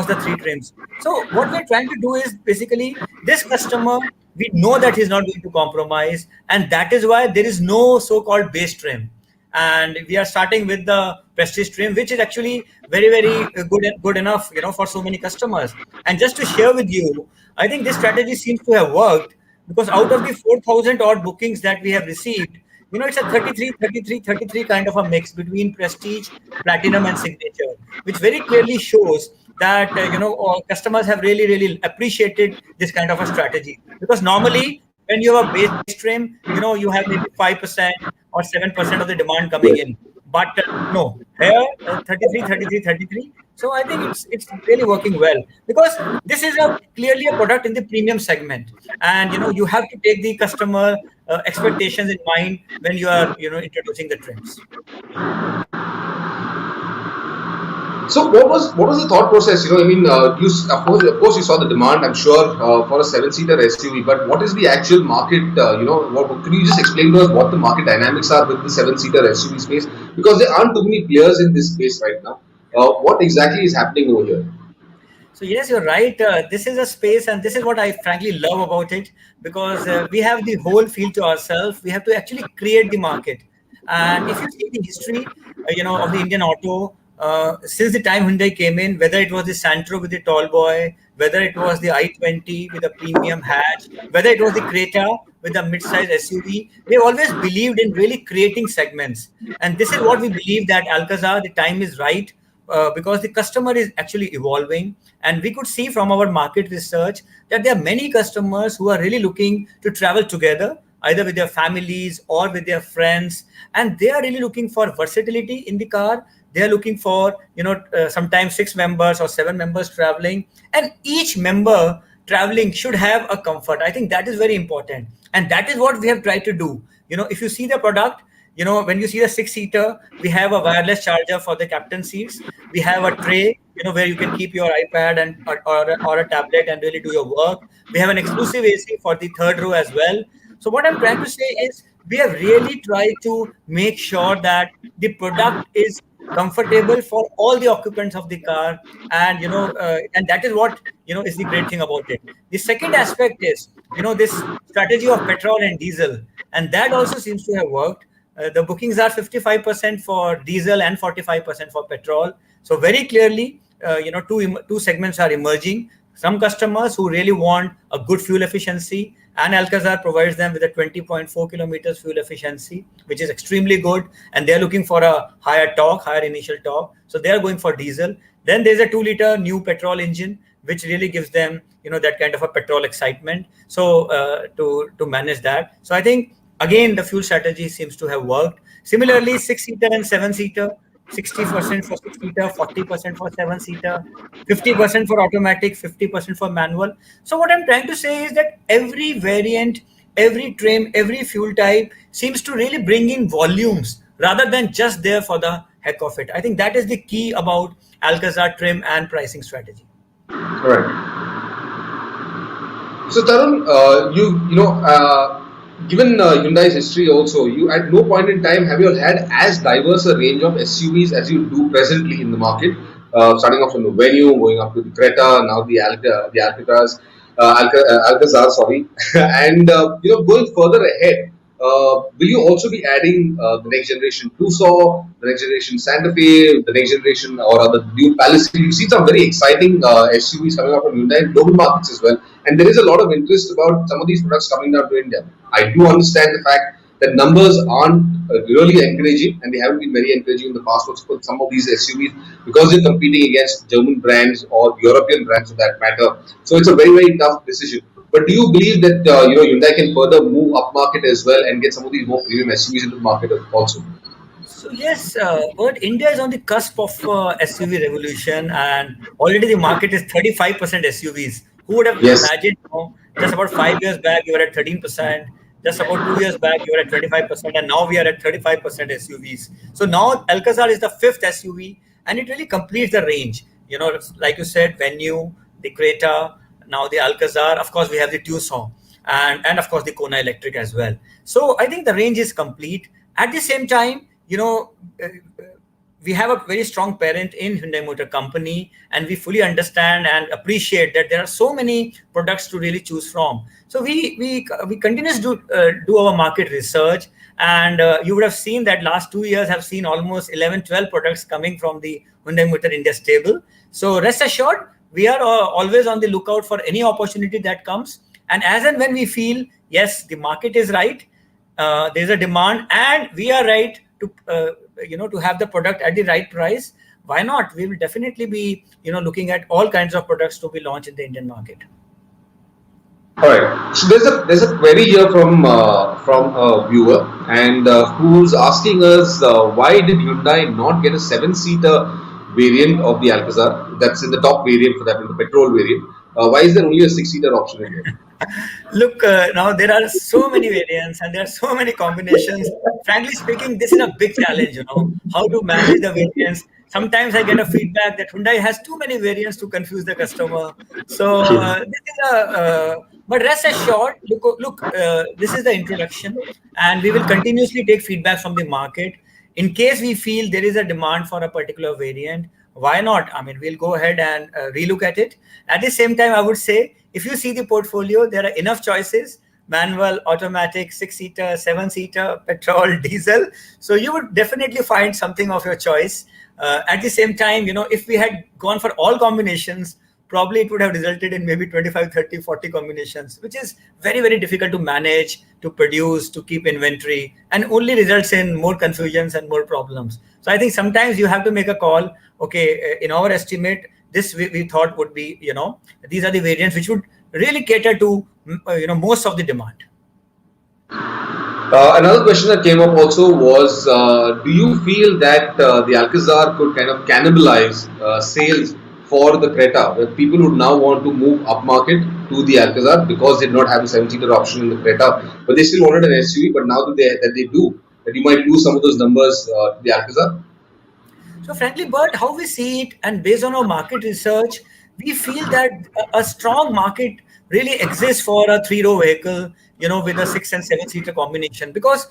the three trims. So what we're trying to do is basically this customer, we know that he's not going to compromise, and that is why there is no so-called base trim. And we are starting with the Prestige trim, which is actually very good enough, for so many customers. And just to share with you, I think this strategy seems to have worked, because out of the 4,000 odd bookings that we have received, it's a 33 kind of a mix between Prestige, Platinum, and Signature, which very clearly shows that customers have really appreciated this kind of a strategy. Because normally when you have a base trim, you have maybe 5% or 7% of the demand coming in. But no, here 33. So I think it's really working well, because this is clearly a product in the premium segment, and you have to take the customer expectations in mind when you are introducing the trims. So what was the thought process? I mean, of course you saw the demand. I'm sure for a seven-seater SUV. But what is the actual market? Could you just explain to us what the market dynamics are with the seven-seater SUV space? Because there aren't too many players in this space right now. What exactly is happening over here? So yes, you're right. This is a space, and this is what I frankly love about it, because we have the whole field to ourselves. We have to actually create the market. And if you see the history, of the Indian auto, since the time Hyundai came in, whether it was the Santro with the tall boy, whether it was the i20 with a premium hatch, whether it was the Creta with a mid-size SUV, we have always believed in really creating segments. And this is what we believe, that Alcazar, the time is right, because the customer is actually evolving. And we could see from our market research that there are many customers who are really looking to travel together, either with their families or with their friends. And they are really looking for versatility in the car. They are looking for, sometimes 6 members or 7 members traveling. And each member traveling should have a comfort. I think that is very important. And that is what we have tried to do. If you see the product, when you see the 6-seater, we have a wireless charger for the captain seats. We have a tray, where you can keep your iPad and or a tablet and really do your work. We have an exclusive AC for the third row as well. So what I'm trying to say is, we have really tried to make sure that the product is comfortable for all the occupants of the car, and and that is what is the great thing about it. The second aspect is this strategy of petrol and diesel, and that also seems to have worked. The bookings are 55% for diesel and 45% for petrol. So very clearly, two segments are emerging. Some customers who really want a good fuel efficiency, and Alcazar provides them with a 20.4 kilometers fuel efficiency, which is extremely good. And they're looking for a higher torque, higher initial torque. So they're going for diesel. Then there's a 2-liter new petrol engine, which really gives them, that kind of a petrol excitement. So to manage that. So I think, again, the fuel strategy seems to have worked. Similarly, 6-seater and 7-seater, 60% for 6-seater, 40% for 7-seater, 50% for automatic, 50% for manual. So what I'm trying to say is that every variant, every trim, every fuel type seems to really bring in volumes rather than just there for the heck of it. I think that is the key about Alcazar trim and pricing strategy. Right. So Tarun, given Hyundai's history also, you at no point in time have you had as diverse a range of SUVs as you do presently in the market, starting off from the Venue, going up to the Creta, now the Alcatraz, Alcazar, sorry, and going further ahead. Will you also be adding the next generation Tucson, the next generation Santa Fe, the next generation or the new Palisade? You've seen some very exciting SUVs coming up from Hyundai in global markets as well. And there is a lot of interest about some of these products coming down to India. I do understand the fact that numbers aren't really encouraging, and they haven't been very encouraging in the past for some of these SUVs because they're competing against German brands or European brands for that matter. So it's a very, very tough decision. But do you believe that Hyundai can further move up market as well and get some of these more premium SUVs into the market also? So yes, but India is on the cusp of SUV revolution, and already the market is 35% SUVs. Who would have imagined? Just about 5 years back, you were at 13%. Just about 2 years back, you were at 25%, and now we are at 35% SUVs. So now Alcazar is the 5th SUV, and it really completes the range. Like you said, Venue, the Creta, now the Alcazar. Of course, we have the Tucson, and of course the Kona Electric as well. So I think the range is complete. At the same time, we have a very strong parent in Hyundai Motor Company, and we fully understand and appreciate that there are so many products to really choose from. So we continue to do our market research, and you would have seen that last 2 years have seen almost 11-12 products coming from the Hyundai Motor India stable. So rest assured, we are always on the lookout for any opportunity that comes, and as and when we feel yes, the market is right, there's a demand, and we are right to have the product at the right price, why not? We will definitely be looking at all kinds of products to be launched in the Indian market. All right. So there's a query here from a viewer, and who's asking us why did Hyundai not get a 7-seater variant of the Alcazar? That's in the top variant for that, in the petrol variant. Why is there only a 6-seater option in here? Look, now there are so many variants and there are so many combinations. Frankly speaking, this is a big challenge, how to manage the variants. Sometimes I get a feedback that Hyundai has too many variants to confuse the customer. So this is but rest assured, look, this is the introduction, and we will continuously take feedback from the market. In case we feel there is a demand for a particular variant, why not? I mean, we'll go ahead and relook at it. At the same time, I would say, if you see the portfolio, there are enough choices: manual, automatic, 6-seater, 7-seater, petrol, diesel. So you would definitely find something of your choice. At the same time, if we had gone for all combinations, probably it would have resulted in maybe 25, 30, 40 combinations, which is very, very difficult to manage, to produce, to keep inventory, and only results in more confusions and more problems. So I think sometimes you have to make a call. Okay, in our estimate, this we thought would be, these are the variants which would really cater to, most of the demand. Another question that came up also was, do you feel that the Alcazar could kind of cannibalize sales for the Creta, where people would now want to move upmarket to the Alcazar because they did not have a 7-seater option in the Creta, but they still wanted an SUV, but now that they do, that you might lose some of those numbers to the Alcazar? So frankly, Bert, how we see it, and based on our market research, we feel that a strong market really exists for a 3-row vehicle, with a 6 and 7-seater combination. Because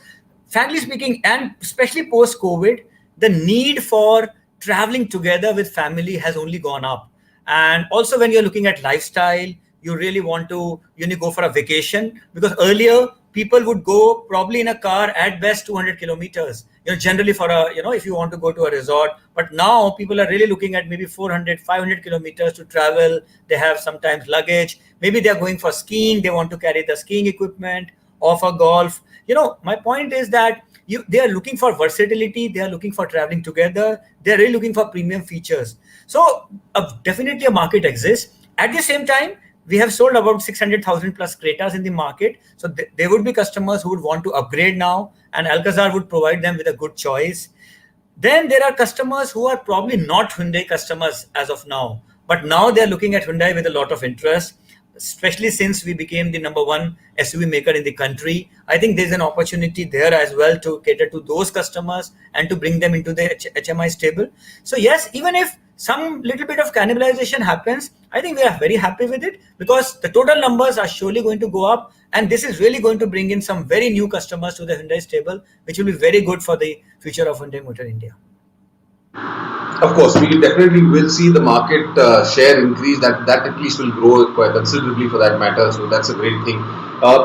frankly speaking, and especially post-COVID, the need for traveling together with family has only gone up. And also when you're looking at lifestyle, you really want to go for a vacation, because earlier people would go probably in a car at best 200 kilometers, generally for a, if you want to go to a resort. But now people are really looking at maybe 400, 500 kilometers to travel. They have sometimes luggage. Maybe they're going for skiing. They want to carry the skiing equipment, or for golf. My point is that they are looking for versatility. They are looking for traveling together. They're really looking for premium features. So definitely a market exists. At the same time, we have sold about 600,000 plus Cretas in the market. So there would be customers who would want to upgrade now, and Alcazar would provide them with a good choice. Then there are customers who are probably not Hyundai customers as of now, but now they're looking at Hyundai with a lot of interest, especially since we became the number one SUV maker in the country. I think there's an opportunity there as well to cater to those customers and to bring them into the HMI stable. So yes, even if some little bit of cannibalization happens, I think we are very happy with it, because the total numbers are surely going to go up, and this is really going to bring in some very new customers to the Hyundai stable, which will be very good for the future of Hyundai Motor India. Of course, we definitely will see the market share increase. That at least will grow quite considerably for that matter. So that's a great thing.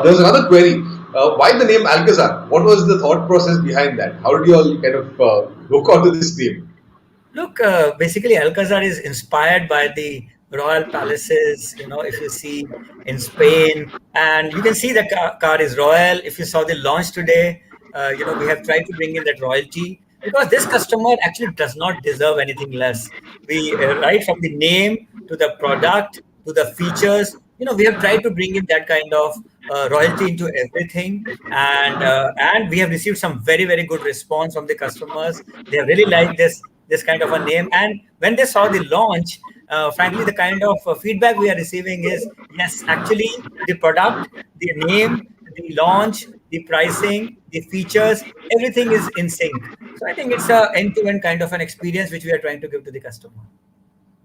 There's another query. Why the name Alcazar? What was the thought process behind that? How did you all kind of look onto this name? Look, basically Alcazar is inspired by the royal palaces, if you see in Spain, and you can see the car is royal. If you saw the launch today, we have tried to bring in that royalty, because this customer actually does not deserve anything less. We right from the name to the product to the features, we have tried to bring in that kind of royalty into everything, and we have received some very, very good response from the customers. They really like this kind of a name, and when they saw the launch, frankly, the kind of feedback we are receiving is, yes, actually the product, the name, the launch, the pricing, the features, everything is in sync. So I think it's a end-to-end kind of an experience which we are trying to give to the customer.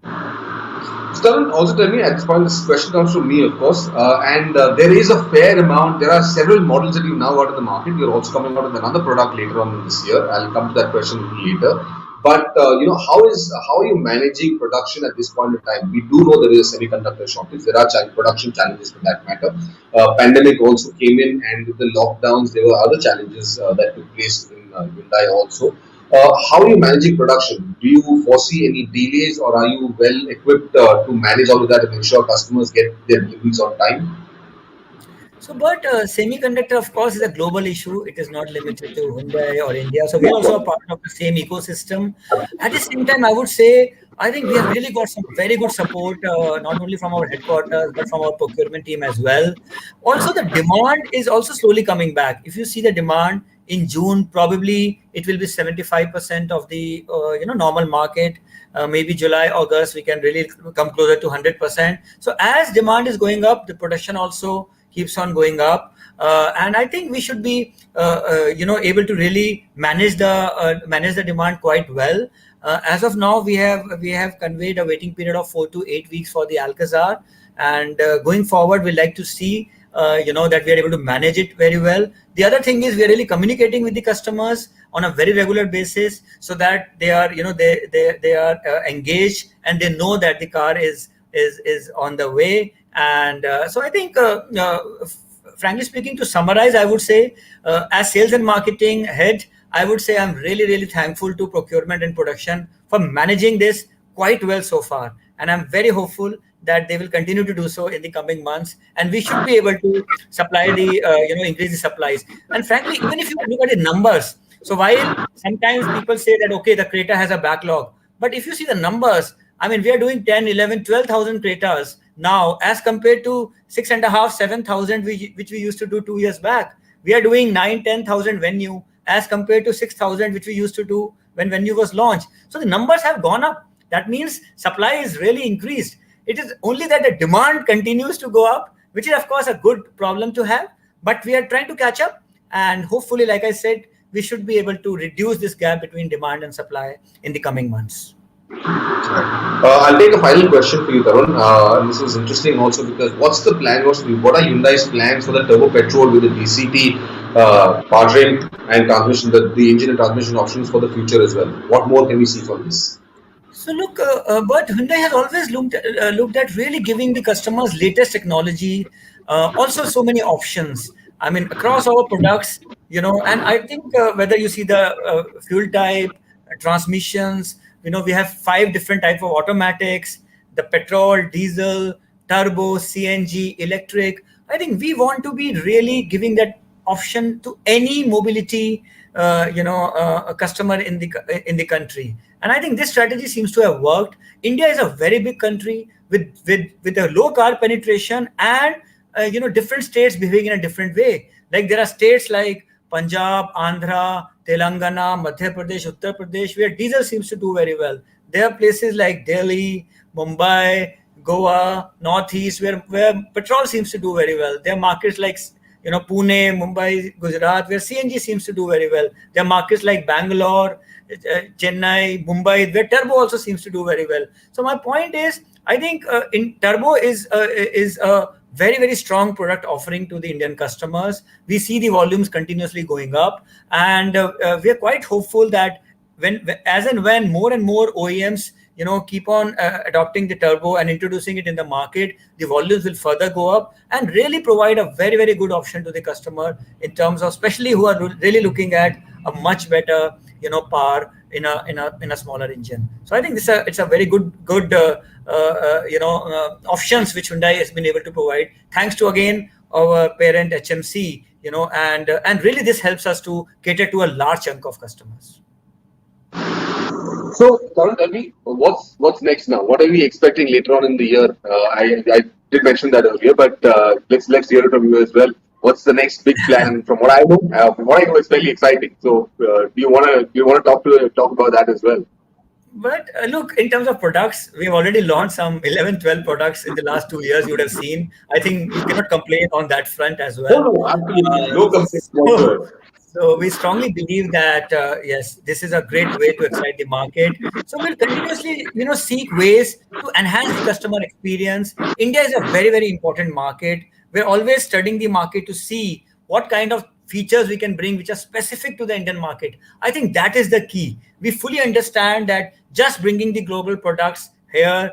So Tarun, also tell me at this point, this question comes from me, of course, and there is a fair amount. There are several models that you now got in the market. You're also coming out with another product later on this year. I'll come to that question a little later. But how are you managing production at this point in time? We do know there is a semiconductor shortage. There are production challenges for that matter. Pandemic also came in, and with the lockdowns, there were other challenges that took place in Hyundai also. How are you managing production? Do you foresee any delays, or are you well equipped to manage all of that and ensure customers get their deliveries on time? So, but semiconductor, of course, is a global issue. It is not limited to Hyundai or India. So we are also a part of the same ecosystem. At the same time, I would say, I think we have really got some very good support, not only from our headquarters, but from our procurement team as well. Also, the demand is also slowly coming back. If you see the demand in June, probably it will be 75% of the normal market. Maybe July, August, we can really come closer to 100%. So as demand is going up, the production also keeps on going up, and I think we should be able to really manage the demand quite well. As of now, we have conveyed a waiting period of 4 to 8 weeks for the Alcazar, and going forward, we like to see that we are able to manage it very well. The other thing is we are really communicating with the customers on a very regular basis, so that they are they are engaged, and they know that the car is on the way. And so I think, frankly speaking, to summarize, I would say, as sales and marketing head, I would say I'm really, really thankful to procurement and production for managing this quite well so far. And I'm very hopeful that they will continue to do so in the coming months. And we should be able to supply increase the supplies. And frankly, even if you look at the numbers, so while sometimes people say that, okay, the Creta has a backlog, but if you see the numbers, I mean, we are doing 10, 11, 12,000 Cretas now, as compared to 6,500, 7,000, which we used to do 2 years back. We are doing 9, 10,000 Venue, as compared to 6,000, which we used to do when Venue was launched. So the numbers have gone up. That means supply is really increased. It is only that the demand continues to go up, which is, of course, a good problem to have. But we are trying to catch up. And hopefully, like I said, we should be able to reduce this gap between demand and supply in the coming months. I'll take a final question for you, Tarun. This is interesting also because what's the plan? What are Hyundai's plans for the turbo petrol with the DCT? powertrain and transmission, the engine and transmission options for the future as well. What more can we see from this? So look, but Hyundai has always looked at really giving the customers latest technology, also so many options. I mean, across our products, and I think whether you see the fuel type, transmissions, we have 5 different types of automatics, the petrol, diesel, turbo, CNG, electric. I think we want to be really giving that option to any mobility, a customer in the country. And I think this strategy seems to have worked. India is a very big country with a low car penetration, and different states behaving in a different way. Like there are states like Punjab, Andhra, Telangana, Madhya Pradesh, Uttar Pradesh, where diesel seems to do very well. There are places like Delhi, Mumbai, Goa, Northeast, where petrol seems to do very well. There are markets like Pune, Mumbai, Gujarat, where CNG seems to do very well. There are markets like Bangalore, Chennai, Mumbai, where turbo also seems to do very well. So my point is, I think in turbo is a very, very strong product offering to the Indian customers. We see the volumes continuously going up, and we are quite hopeful that as and when more and more OEMs keep on adopting the turbo and introducing it in the market, the volumes will further go up and really provide a very, very good option to the customer in terms of, especially who are really looking at a much better power in a smaller engine. So I think it's a very good options which Hyundai has been able to provide, thanks to again our parent HMC, and really this helps us to cater to a large chunk of customers. So, Tarun, tell me, what's next now? What are we expecting later on in the year? I did mention that earlier, but let's hear it from you as well. What's the next big plan? From what I know, it's very exciting. So, do you want to talk about that as well? But look, in terms of products, we've already launched some 11, 12 products in the last 2 years. You would have seen. I think you cannot complain on that front as well. No, absolutely. No complaints whatsoever. So we strongly believe that yes, this is a great way to excite the market. So we'll continuously, seek ways to enhance the customer experience. India is a very, very important market. We're always studying the market to see what kind of features we can bring which are specific to the Indian market. I think that is the key. We fully understand that just bringing the global products here,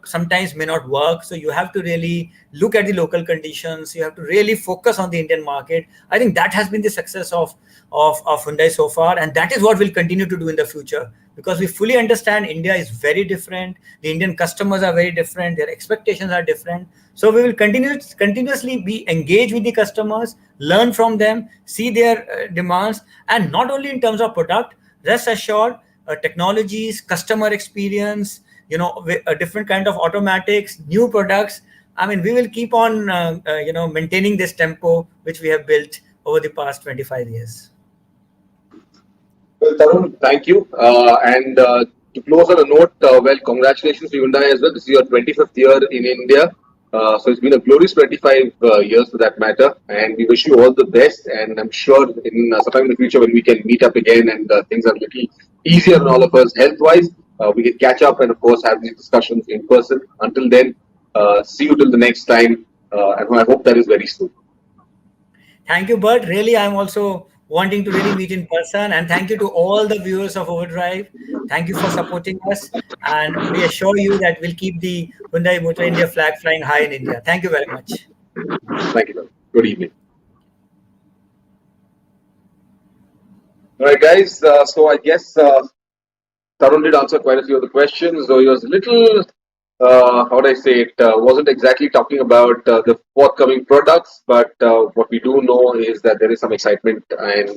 sometimes may not work. So you have to really look at the local conditions. You have to really focus on the Indian market. I think that has been the success of Hyundai so far, and that is what we'll continue to do in the future, because we fully understand India is very different. The Indian customers are very different. Their expectations are different. So we will continuously be engaged with the customers, learn from them, see their demands, and not only in terms of product. Rest assured, technologies, customer experience, a different kind of automatics, new products. I mean, we will keep on, maintaining this tempo which we have built over the past 25 years. Well, Tarun, thank you. And to close on a note, congratulations to Hyundai as well. This is your 25th year in India. So it's been a glorious 25 years for that matter. And we wish you all the best. And I'm sure in sometime in the future when we can meet up again and things are a little easier on all of us health-wise, we can catch up and, of course, have these discussions in person. Until then, see you till the next time. And I hope that is very soon. Thank you, Bert. Really, I'm also wanting to really meet in person. And thank you to all the viewers of Overdrive. Thank you for supporting us. And we assure you that we'll keep the Hyundai Motor India flag flying high in India. Thank you very much. Thank you. Good evening. All right, guys. So I guess Tarun did answer quite a few of the questions, though he was a little, how would I say it, wasn't exactly talking about the forthcoming products, but what we do know is that there is some excitement and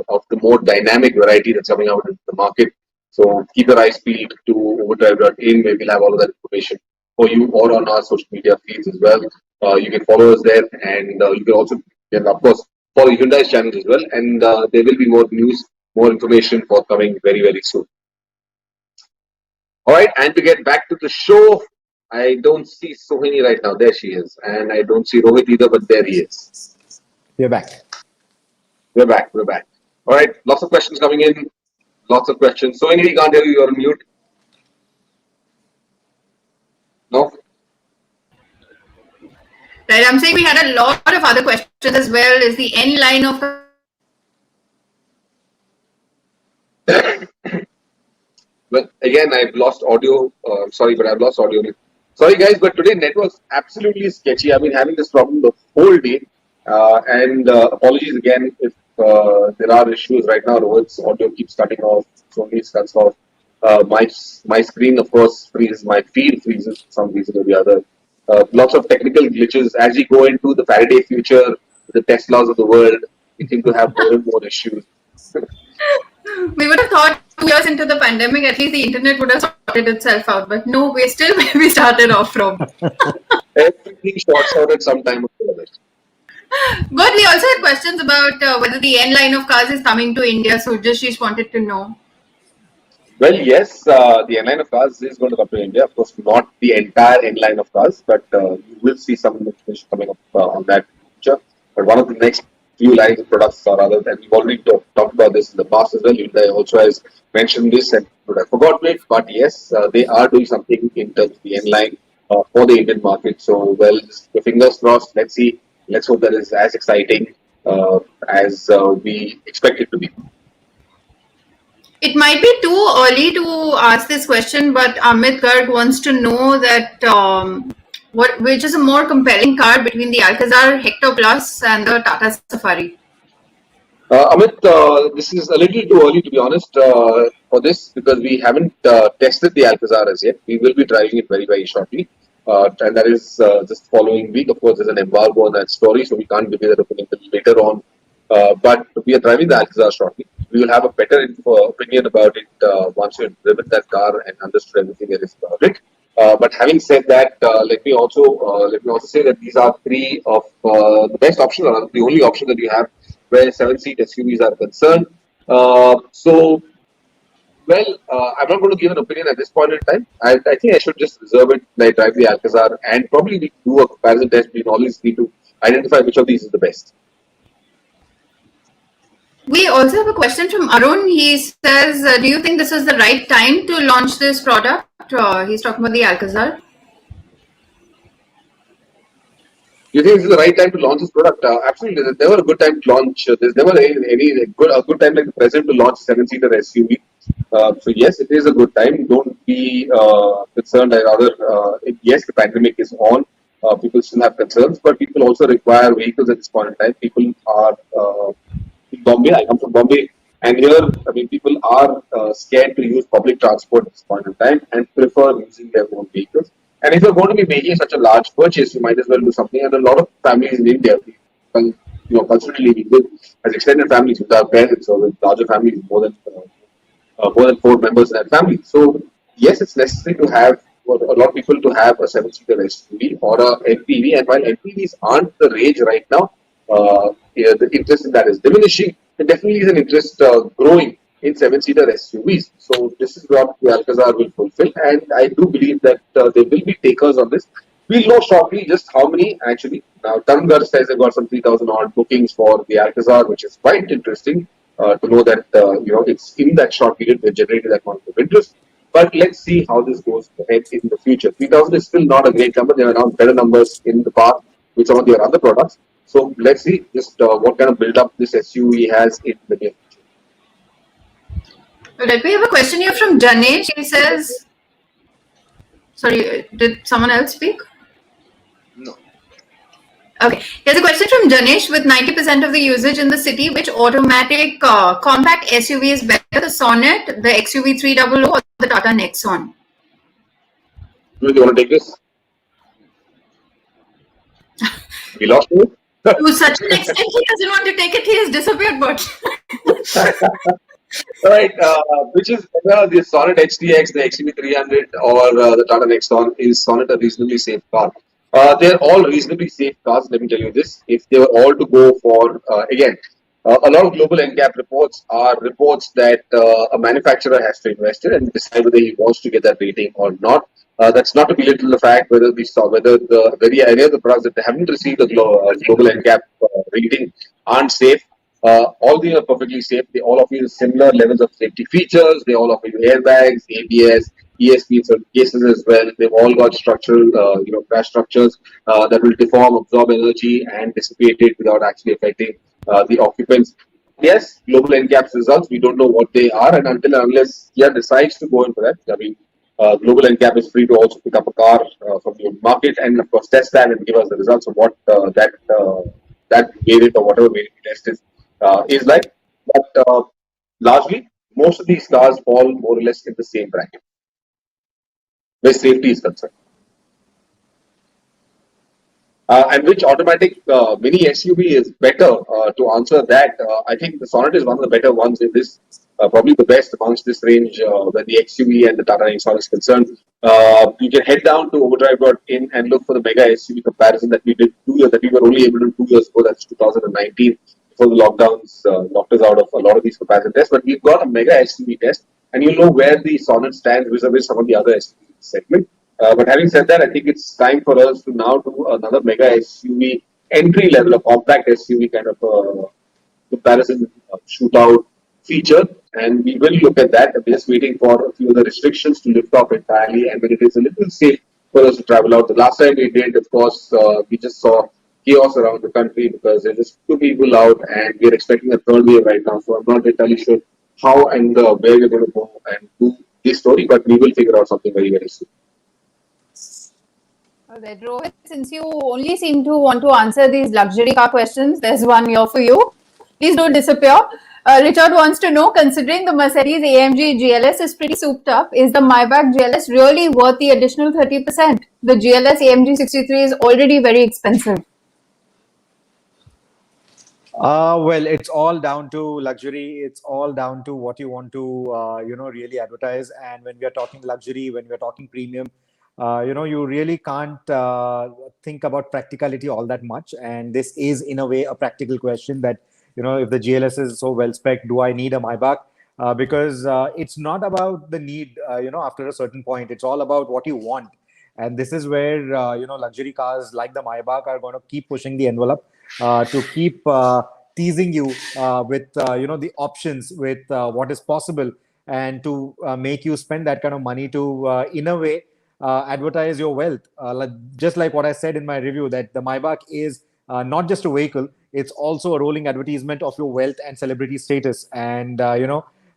of the more dynamic variety that's coming out into the market. So keep your eyes peeled to overdrive.in, where we'll have all of that information for you, or on our social media feeds as well. You can follow us there, and you can also, of course, follow Hyundai's channel as well, and there will be more news, more information forthcoming very, very soon. All right, and to get back to the show, I don't see Sohini right now. There she is. And I don't see Rohit either, but there he is. We're back. We're back. All right, lots of questions coming in. Lots of questions. Sohini, we can't hear you. You're on mute. No? Right, I'm saying we had a lot of other questions as well. Is the end line of Well, again, I've lost audio. Sorry, but I've lost audio. Sorry, guys, but today network's absolutely sketchy. I've been having this problem the whole day. And apologies again if there are issues right now. Rohit's audio keeps cutting off. Sony's cuts off. My screen, of course, freezes. My feed freezes for some reason or the other. Lots of technical glitches. As we go into the Faraday future, the Teslas of the world, we seem to have more and more issues. We would have thought 2 years into the pandemic, at least the internet would have sorted itself out. But no, we're still where we started off from. Everything shorts out at some time or other. Good. We also had questions about whether the N line of cars is coming to India. So just wanted to know. Well, yes, the N line of cars is going to come to India. Of course, not the entire N line of cars, but you will see some information coming up on that future. But one of the next few lines of products are other than we've already talked about this in the past as well. Hyundai also has mentioned this and would have forgotten it. But yes, they are doing something in terms of the N line for the Indian market. So, well, just fingers crossed. Let's see. Let's hope that is as exciting as we expect it to be. It might be too early to ask this question, but Amit Garg wants to know that which is a more compelling car between the Alcazar Hector Plus and the Tata Safari? Amit, this is a little too early to be honest for this because we haven't tested the Alcazar as yet. We will be driving it very, very shortly. And that is just following week. Of course, there's an embargo on that story, so we can't give you that opinion later on. But we are driving the Alcazar shortly. We will have a better opinion about it once we've driven that car and understood everything there is about it. But having said that, let me also say that these are three of the best options, or the only option that you have where 7-seat SUVs are concerned. I'm not going to give an opinion at this point in time. I think I should just reserve it when I drive the Alcazar and probably do a comparison test between all these three to identify which of these is the best. We also have a question from Arun. He says, do you think this is the right time to launch this product? He's talking about the Alcazar. You think this is the right time to launch this product? Absolutely. There's never a good time to launch. There's never a good time like the present to launch a 7-seater SUV. So yes, it is a good time. Don't be concerned. Yes, the pandemic is on. People still have concerns, but people also require vehicles at this point in time. People are in Bombay. I come from Bombay, and here, people are scared to use public transport at this point in time and prefer using their own vehicles. And if you're going to be making such a large purchase, you might as well do something. And a lot of families in India, culturally living with as extended families with our parents or with larger families, more than 4 members in that family. So yes, it's necessary to have for a lot of people to have a 7-seater SUV or a MPV. And while MPVs aren't the rage right now, the interest in that is diminishing. There definitely is an interest growing in 7-seater SUVs. So this is what the Alcazar will fulfill, and I do believe that there will be takers on this. We'll know shortly just how many actually. Now, Tarun Garg says they've got some 3,000 odd bookings for the Alcazar, which is quite interesting to know that it's in that short period they generated that amount of interest. But let's see how this goes ahead in the future. 3,000 is still not a great number. There are now better numbers in the past with some of their other products. So let's see just what kind of build-up this SUV has in the near future. Right, we have a question here from Janesh. He says, sorry, did someone else speak? No. Okay, here's a question from Janesh. With 90% of the usage in the city, which automatic compact SUV is better, the Sonnet, the XUV 300 or the Tata Nexon? Do you want to take this? We lost you? To such an extent, he doesn't want to take it. He has disappeared, but... All right, which is whether the Sonnet HTX, the XUV 300 or the Tata Nexon, is Sonnet a reasonably safe car? They're all reasonably safe cars, let me tell you this. If they were all to go for, a lot of global NCAP reports are reports that a manufacturer has to invest in and decide whether he wants to get that rating or not. That's not to belittle the fact whether any of the products that haven't received a global NCAP rating aren't safe. All these are perfectly safe. They all offer you similar levels of safety features. They all offer you airbags, ABS, ESP in certain cases as well. They've all got structural, crash structures that will deform, absorb energy, and dissipate it without actually affecting the occupants. Yes, global NCAP's results, we don't know what they are, and until and unless Kia decides to go in for that, I mean, global NCAP is free to also pick up a car from the market and, of course, test that and give us the results of what that variant or whatever variant test is like. But largely, most of these cars fall more or less in the same bracket where safety is concerned. And which automatic mini SUV is better to answer that? I think the Sonnet is one of the better ones in this, probably the best amongst this range when the XUV and the Tata Nexon is concerned. You can head down to overdrive.in and look for the mega SUV comparison that we did 2 years, that we were only able to do 2 years ago, that's 2019, before the lockdowns locked us out of a lot of these comparison tests. But we've got a mega SUV test, and you'll know where the Sonnet stands vis-a-vis some of the other SUVs in the segment. But having said that, I think it's time for us to now do another mega SUV entry level, a compact SUV kind of comparison shootout feature. And we will look at that. We're just waiting for a few of the restrictions to lift off entirely, and when it is a little safe for us to travel out. The last time we did, of course, we just saw chaos around the country because there's just 2 people out, and we're expecting a third wave right now. So I'm not entirely sure how and where we're going to go and do this story, but we will figure out something very, very soon. Alright, Rohit, since you only seem to want to answer these luxury car questions, there's one here for you. Please don't disappear. Richard wants to know, considering the Mercedes-AMG GLS is pretty souped up, is the Maybach GLS really worth the additional 30%? The GLS AMG 63 is already very expensive. Well, it's all down to luxury. It's all down to what you want to, really advertise. And when we are talking luxury, when we are talking premium, you really can't think about practicality all that much. And this is, in a way, a practical question that, if the GLS is so well spec, do I need a Maybach? Because it's not about the need, after a certain point. It's all about what you want. And this is where, luxury cars like the Maybach are going to keep pushing the envelope to keep teasing you with, the options, with what is possible, and to make you spend that kind of money to, in a way, advertise your wealth. Just like what I said in my review, that the Maybach is not just a vehicle, it's also a rolling advertisement of your wealth and celebrity status. And,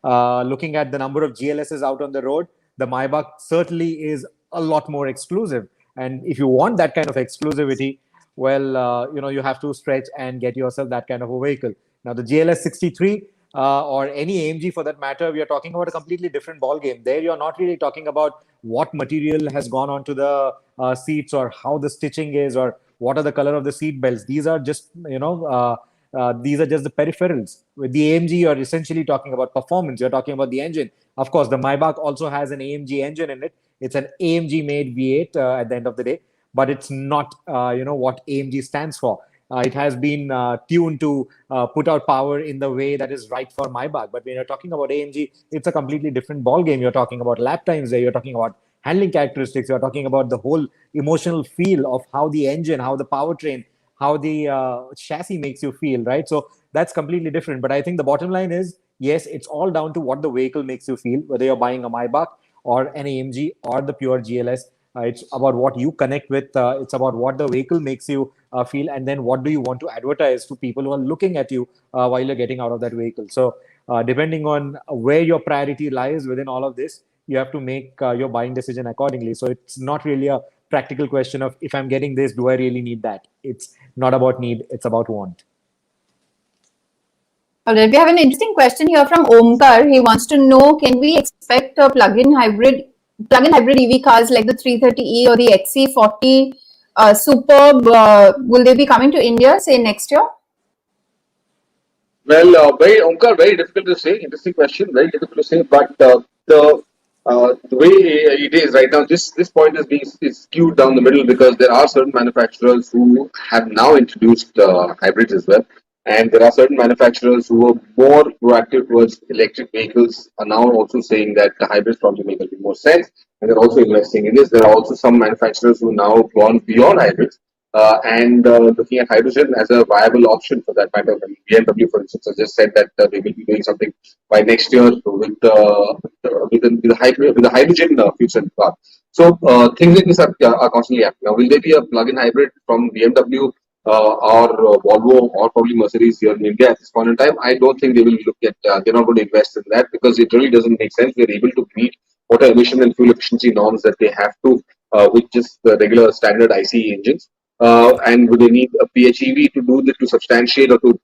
looking at the number of GLSs out on the road, the Maybach certainly is a lot more exclusive. And if you want that kind of exclusivity, well, you have to stretch and get yourself that kind of a vehicle. Now, the GLS 63 or any AMG for that matter, we are talking about a completely different ball game. There, you're not really talking about what material has gone onto the seats, or how the stitching is, or what are the color of the seat belts. These are just, these are just the peripherals. With the AMG, you're essentially talking about performance. You're talking about the engine. Of course, the Maybach also has an AMG engine in it. It's an AMG-made V8 at the end of the day, but it's not, what AMG stands for. It has been tuned to put out power in the way that is right for Maybach. But when you're talking about AMG, it's a completely different ball game. You're talking about lap times there. You're talking about handling characteristics. You're talking about the whole emotional feel of how the engine, how the powertrain, how the chassis makes you feel, right? So that's completely different. But I think the bottom line is, yes, it's all down to what the vehicle makes you feel, whether you're buying a Maybach or an AMG or the pure GLS. It's about what you connect with. It's about what the vehicle makes you feel, and then what do you want to advertise to people who are looking at you while you're getting out of that vehicle. So depending on where your priority lies within all of this, you have to make your buying decision accordingly. So it's not really a practical question of, if I'm getting this, do I really need that? It's not about need, it's about want. All right, we have an interesting question here from Omkar. He wants to know, can we expect a plug-in hybrid EV cars like the 330e or the XC40 Superb? Will they be coming to India, say, next year? Well, Omkar, very difficult to say. Interesting question, very difficult to say. But the way it is right now, this point is skewed down the middle, because there are certain manufacturers who have now introduced hybrids as well, and there are certain manufacturers who are more proactive towards electric vehicles are now also saying that the hybrids probably make a little more sense, and they're also investing in this. There are also some manufacturers who now gone beyond hybrids and looking at hydrogen as a viable option for that matter. I mean, BMW, for instance, has just said that they will be doing something by next year with the hydrogen fuel cell car. So things like this are constantly happening. Now, will there be a plug-in hybrid from BMW? or Volvo or probably Mercedes here in India at this point in time, I don't think they will look at, they're not going to invest in that because it really doesn't make sense. They're able to meet water emission and fuel efficiency norms that they have to with just the regular standard ICE engines. And would they need a PHEV to do this, to substantiate or to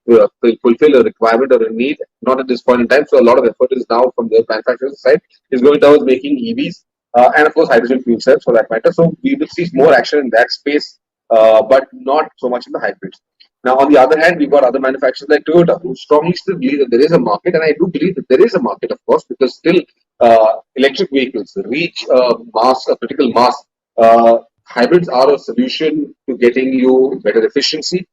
fulfill a requirement or a need? Not at this point in time. So a lot of effort is now from the manufacturer's side is going towards making EVs and of course hydrogen fuel cells for that matter. So we will see more action in that space, but not so much in the hybrids. Now, on the other hand, we've got other manufacturers like Toyota who strongly still believe that there is a market, and I do believe that there is a market, of course, because still electric vehicles reach mass, a critical mass. Hybrids are a solution to getting you better efficiency,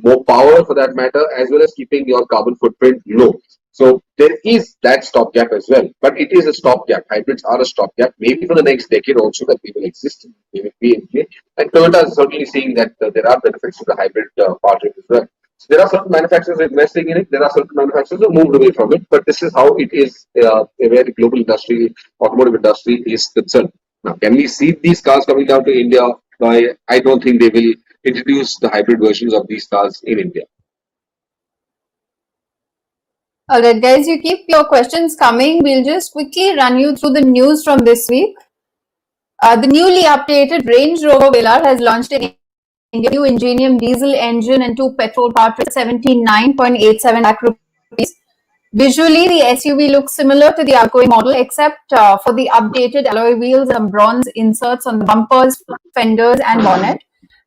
more power for that matter, as well as keeping your carbon footprint low. So there is that stopgap as well, but it is a stopgap. Hybrids are a stopgap, maybe for the next decade also that they will exist. They will be in play. And Toyota is certainly seeing that there are benefits to the hybrid part as well. So there are certain manufacturers investing in it. There are certain manufacturers who moved away from it. But this is how it is where the global industry, automotive industry is concerned. Now, can we see these cars coming down to India? I don't think they will introduce the hybrid versions of these cars in India. Alright, guys, you keep your questions coming. We'll just quickly run you through the news from this week. The newly updated Range Rover Velar has launched an new Ingenium diesel engine and two petrol powertrains, 79.87 lakh rupees. Visually, the SUV looks similar to the outgoing model, except for the updated alloy wheels and bronze inserts on the bumpers, fenders, and bonnet.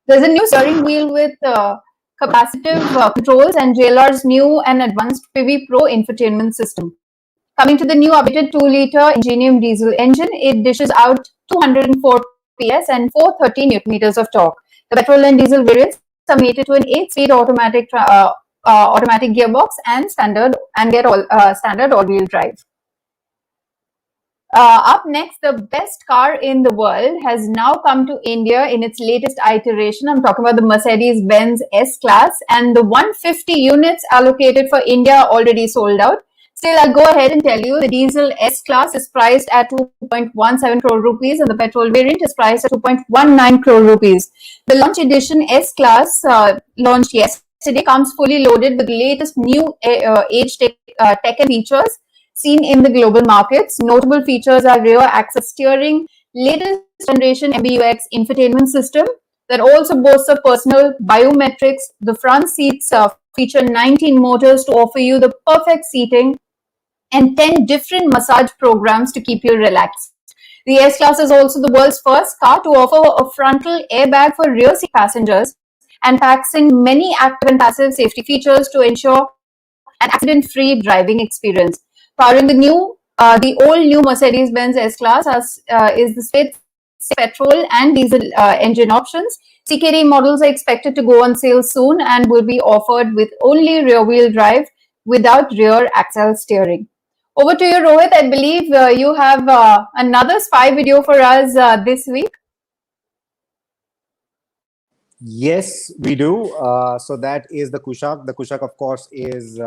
There's a new steering wheel with capacitive controls and JLR's new and advanced PV Pro infotainment system. Coming to the new updated 2-liter Ingenium diesel engine, it dishes out 204 PS and 430 Newton meters of torque. The petrol and diesel variants are mated to an 8-speed automatic gearbox and standard all-wheel drive. Up next, the best car in the world has now come to India in its latest iteration. I'm talking about the Mercedes-Benz S-Class, and the 150 units allocated for India already sold out. Still, I'll go ahead and tell you the diesel S-Class is priced at 2.17 crore rupees and the petrol variant is priced at 2.19 crore rupees. The launch edition S-Class launched yesterday comes fully loaded with the latest new age tech and features seen in the global markets. Notable features are rear axis steering, latest generation MBUX infotainment system that also boasts of personal biometrics. The front seats feature 19 motors to offer you the perfect seating and 10 different massage programs to keep you relaxed. The S-Class is also the world's first car to offer a frontal airbag for rear seat passengers and packs in many active and passive safety features to ensure an accident-free driving experience. Powering the all-new Mercedes-Benz S-Class is the split petrol and diesel engine options. CKD models are expected to go on sale soon and will be offered with only rear-wheel drive without rear axle steering. Over to you, Rohit. I believe you have another spy video for us this week. Yes, we do. So that is the Kushaq. The Kushaq, of course, is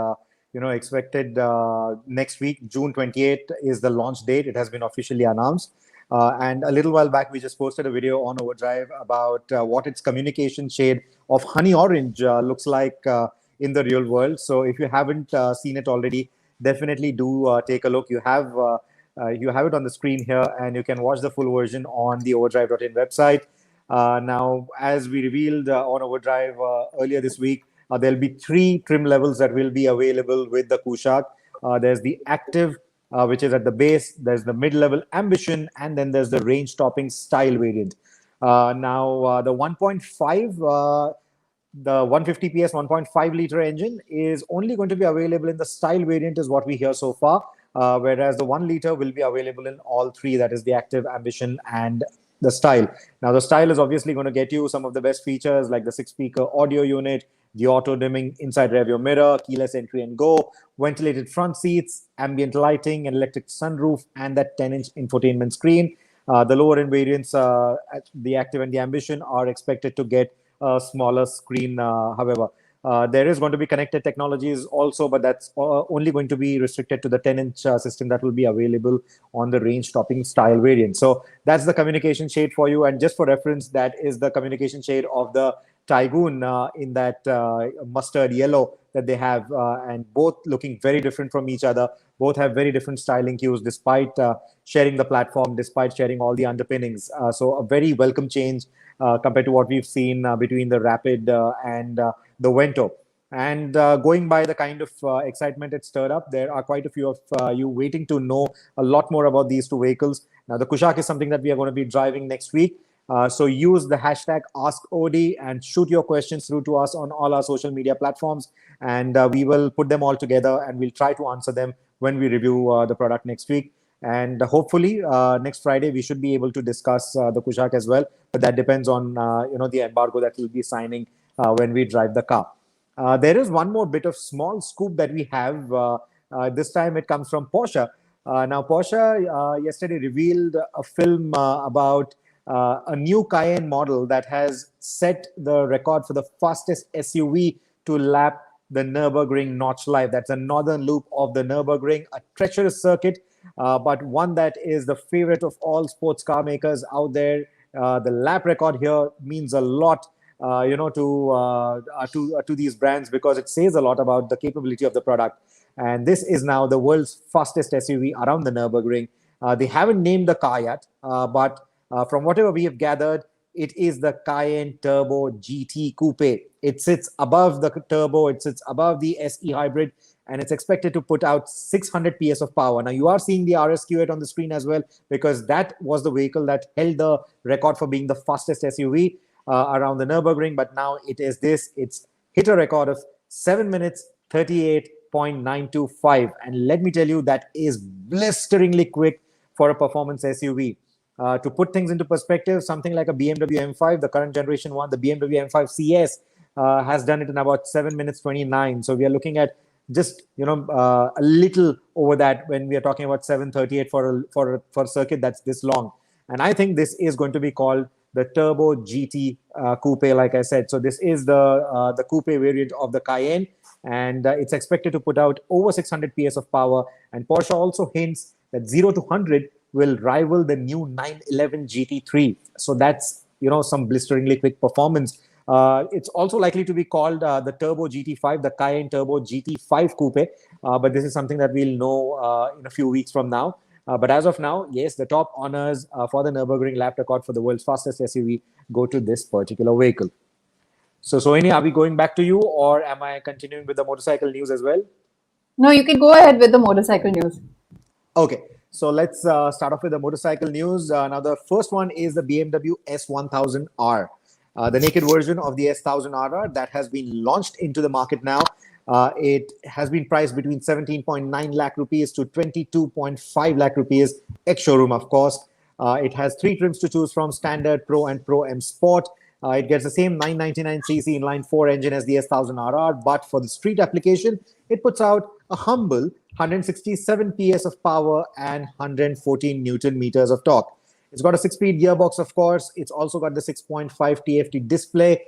expected next week. June 28th is the launch date. It has been officially announced. And a little while back, we just posted a video on Overdrive about what its communication shade of honey orange looks like in the real world. So if you haven't seen it already, definitely do take a look. You have it on the screen here, and you can watch the full version on the overdrive.in website. Now, as we revealed on Overdrive earlier this week, there'll be 3 trim levels that will be available with the Kushaq. There's the Active, which is at the base. There's the mid-level Ambition, and then there's the range-topping Style variant. Now, the 1.5, the 150 PS 1.5 liter engine is only going to be available in the Style variant, is what we hear so far. Whereas the 1 liter will be available in all 3, that is the Active, Ambition, and the Style. Now, the Style is obviously going to get you some of the best features like the 6-speaker audio unit, the auto-dimming inside rear view mirror, keyless entry and go, ventilated front seats, ambient lighting, an electric sunroof, and that 10-inch infotainment screen. The lower-end variants, the Active and the Ambition, are expected to get a smaller screen, however. There is going to be connected technologies also, but that's only going to be restricted to the 10-inch system that will be available on the range-topping Style variant. So that's the communication shade for you. And just for reference, that is the communication shade of the Tygoon in that mustard yellow that they have, and both looking very different from each other. Both have very different styling cues, despite sharing the platform, despite sharing all the underpinnings. So a very welcome change compared to what we've seen between the Rapid and the Vento. And going by the kind of excitement it stirred up, there are quite a few of you waiting to know a lot more about these two vehicles. Now, the Kushaq is something that we are going to be driving next week. So use the hashtag AskOD and shoot your questions through to us on all our social media platforms. And we will put them all together and we'll try to answer them when we review the product next week. And hopefully next Friday, we should be able to discuss the Kushaq as well. But that depends on the embargo that we'll be signing when we drive the car. There is one more bit of small scoop that we have. This time it comes from Porsche. Now, Porsche yesterday revealed a film about a new Cayenne model that has set the record for the fastest SUV to lap the Nürburgring Notch Live. That's a northern loop of the Nürburgring, a treacherous circuit, but one that is the favorite of all sports car makers out there. The lap record here means a lot to these brands, because it says a lot about the capability of the product. And this is now the world's fastest SUV around the Nürburgring. They haven't named the car yet, but from whatever we have gathered, it is the Cayenne Turbo GT Coupe. It sits above the Turbo, it sits above the SE Hybrid, and it's expected to put out 600 PS of power. Now, you are seeing the RSQ8 on the screen as well, because that was the vehicle that held the record for being the fastest SUV around the Nürburgring, but now it is this. It's hit a record of 7 minutes 38.925, and let me tell you, that is blisteringly quick for a performance SUV. To put things into perspective, something like a BMW M5, the current generation one, the BMW M5 CS, has done it in about 7 minutes 29. So we are looking at just a little over that when we are talking about 7:38 for a circuit that's this long. And I think this is going to be called the Turbo GT Coupe, like I said. So this is the coupe variant of the Cayenne, and it's expected to put out over 600 PS of power. And Porsche also hints that 0 to 100 will rival the new 911 GT3. So that's some blisteringly quick performance. It's also likely to be called the Turbo GT5, the Cayenne Turbo GT5 Coupe, but this is something that we'll know in a few weeks from now. But as of now, yes, the top honors for the Nürburgring lap record for the world's fastest SUV go to this particular vehicle. So, Sohini, are we going back to you, or am I continuing with the motorcycle news as well? No, you can go ahead with the motorcycle news. Okay, so let's start off with the motorcycle news. Now, the first one is the BMW S1000R, the naked version of the S1000RR that has been launched into the market now. It has been priced between 17.9 lakh rupees to 22.5 lakh rupees, ex-showroom, of course. It has 3 trims to choose from: Standard, Pro, and Pro M Sport. It gets the same 999cc inline 4 engine as the S1000RR, but for the street application, it puts out a humble 167 PS of power and 114 Newton meters of torque. It's got a 6-speed gearbox, of course. It's also got the 6.5 TFT display.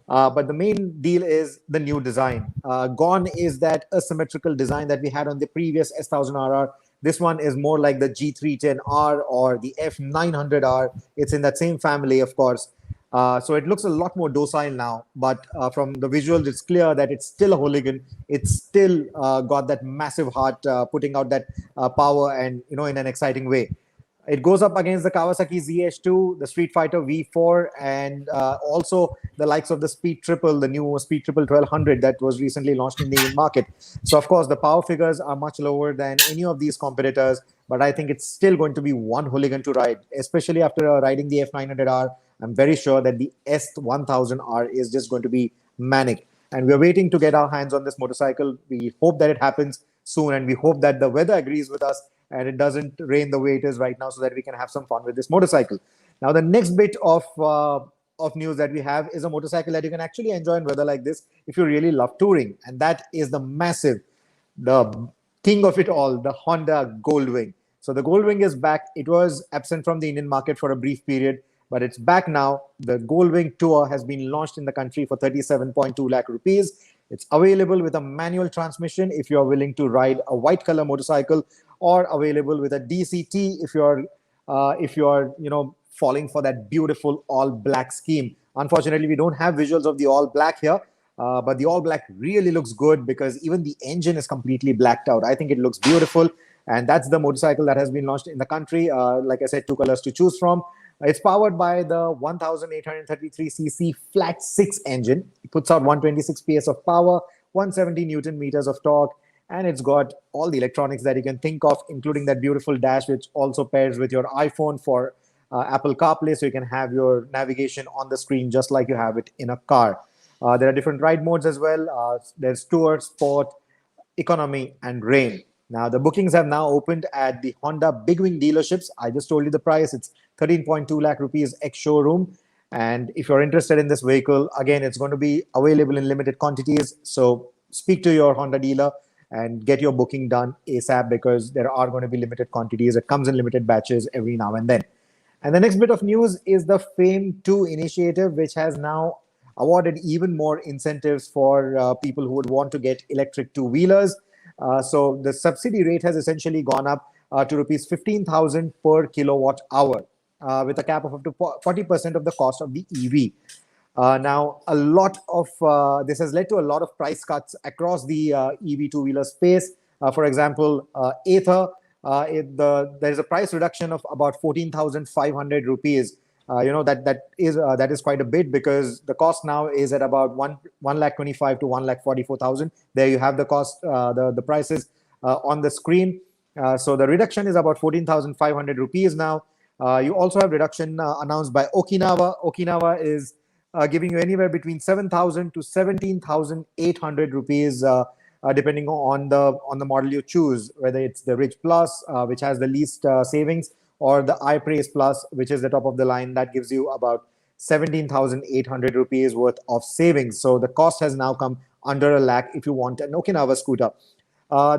But the main deal is the new design. Gone is that asymmetrical design that we had on the previous S1000RR. This one is more like the G310R or the F900R. It's in that same family, of course. So it looks a lot more docile now, but from the visuals, it's clear that it's still a hooligan. It's still got that massive heart, putting out that power and, in an exciting way. It goes up against the Kawasaki ZH2, the Street Fighter V4, and also the likes of the Speed Triple, the new Speed Triple 1200 that was recently launched in the Indian market. So, of course, the power figures are much lower than any of these competitors, but I think it's still going to be one hooligan to ride, especially after riding the F900R. I'm very sure that the S1000R is just going to be manic. And we're waiting to get our hands on this motorcycle. We hope that it happens soon, and we hope that the weather agrees with us and it doesn't rain the way it is right now, so that we can have some fun with this motorcycle. Now, the next bit of news that we have is a motorcycle that you can actually enjoy in weather like this if you really love touring. And that is the massive, the king of it all, the Honda Goldwing. So the Goldwing is back. It was absent from the Indian market for a brief period, but it's back now. The Goldwing Tour has been launched in the country for 37.2 lakh rupees. It's available with a manual transmission if you're willing to ride a white color motorcycle, or available with a DCT if you're falling for that beautiful all black scheme Unfortunately, we don't have visuals of the all black here, but the all black really looks good because even the engine is completely blacked out. I think it looks beautiful, and that's the motorcycle that has been launched in the country. Like I said, two colors to choose from. It's powered by the 1833cc flat 6 engine. It puts out 126 PS of power, 170 Newton meters of torque, and it's got all the electronics that you can think of, including that beautiful dash, which also pairs with your iPhone for Apple CarPlay, so you can have your navigation on the screen just like you have it in a car. There are different ride modes as well. There's Tour, Sport, Economy, and Rain. Now, the bookings have now opened at the Honda Big Wing dealerships. I just told you the price. It's 13.2 lakh rupees ex-showroom. And if you're interested in this vehicle, again, it's going to be available in limited quantities. So speak to your Honda dealer and get your booking done ASAP because there are going to be limited quantities. It comes in limited batches every now and then. And the next bit of news is the FAME 2 initiative, which has now awarded even more incentives for people who would want to get electric two-wheelers. So the subsidy rate has essentially gone up to rupees 15,000 per kilowatt hour with a cap of up to 40% of the cost of the EV. Now, a lot of this has led to a lot of price cuts across the EV two-wheeler space. For example, Ather, there is a price reduction of about 14,500 rupees. That is quite a bit because the cost now is at about 1,25,000 to 1,44,000. There you have the cost, the prices on the screen. So the reduction is about 14,500 rupees now. You also have reduction announced by Okinawa. Okinawa is giving you anywhere between 7,000 to 17,800 rupees, depending on the model you choose, whether it's the Rich Plus, which has the least savings, or the iPraise Plus, which is the top of the line, that gives you about 17,800 rupees worth of savings. So the cost has now come under a lakh if you want an Okinawa scooter.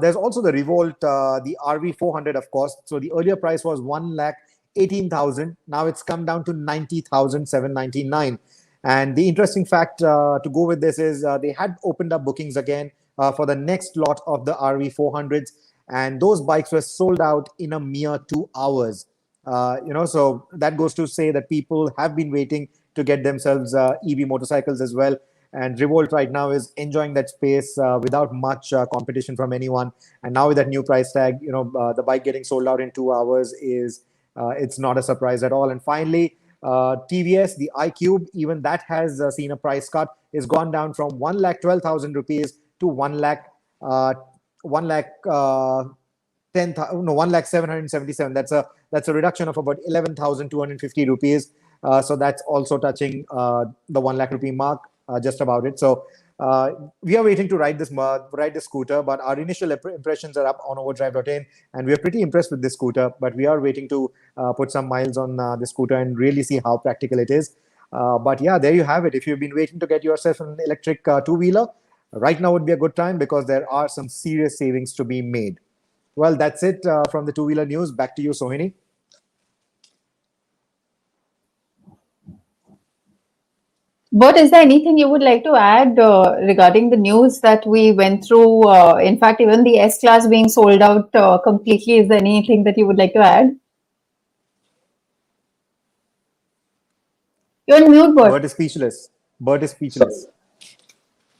There's also the Revolt, the RV400, of course. So the earlier price was 1,18,000. Now it's come down to 90,799. And the interesting fact to go with this is they had opened up bookings again for the next lot of the RV400s. And those bikes were sold out in a mere 2 hours. So that goes to say that people have been waiting to get themselves EV motorcycles as well. And Revolt right now is enjoying that space without much competition from anyone. And now with that new price tag, the bike getting sold out in 2 hours is it's not a surprise at all. And finally, TVS, the iQube, even that has seen a price cut. It's gone down from 1,12,000 rupees to 1,777. That's a reduction of about 11,250 rupees. So that's also touching the 1 lakh rupee mark, just about it. So we are waiting to ride this scooter, but our initial impressions are up on overdrive.in, and we are pretty impressed with this scooter. But we are waiting to put some miles on the scooter and really see how practical it is. But yeah, there you have it. If you've been waiting to get yourself an electric two-wheeler, right now would be a good time because there are some serious savings to be made. Well, that's it from the two-wheeler news. Back to you, Sohini. But is there anything you would like to add regarding the news that we went through? In fact, even the S-Class being sold out completely. Is there anything that you would like to add? You're on mute, Bert. Bert is speechless. Bert is speechless.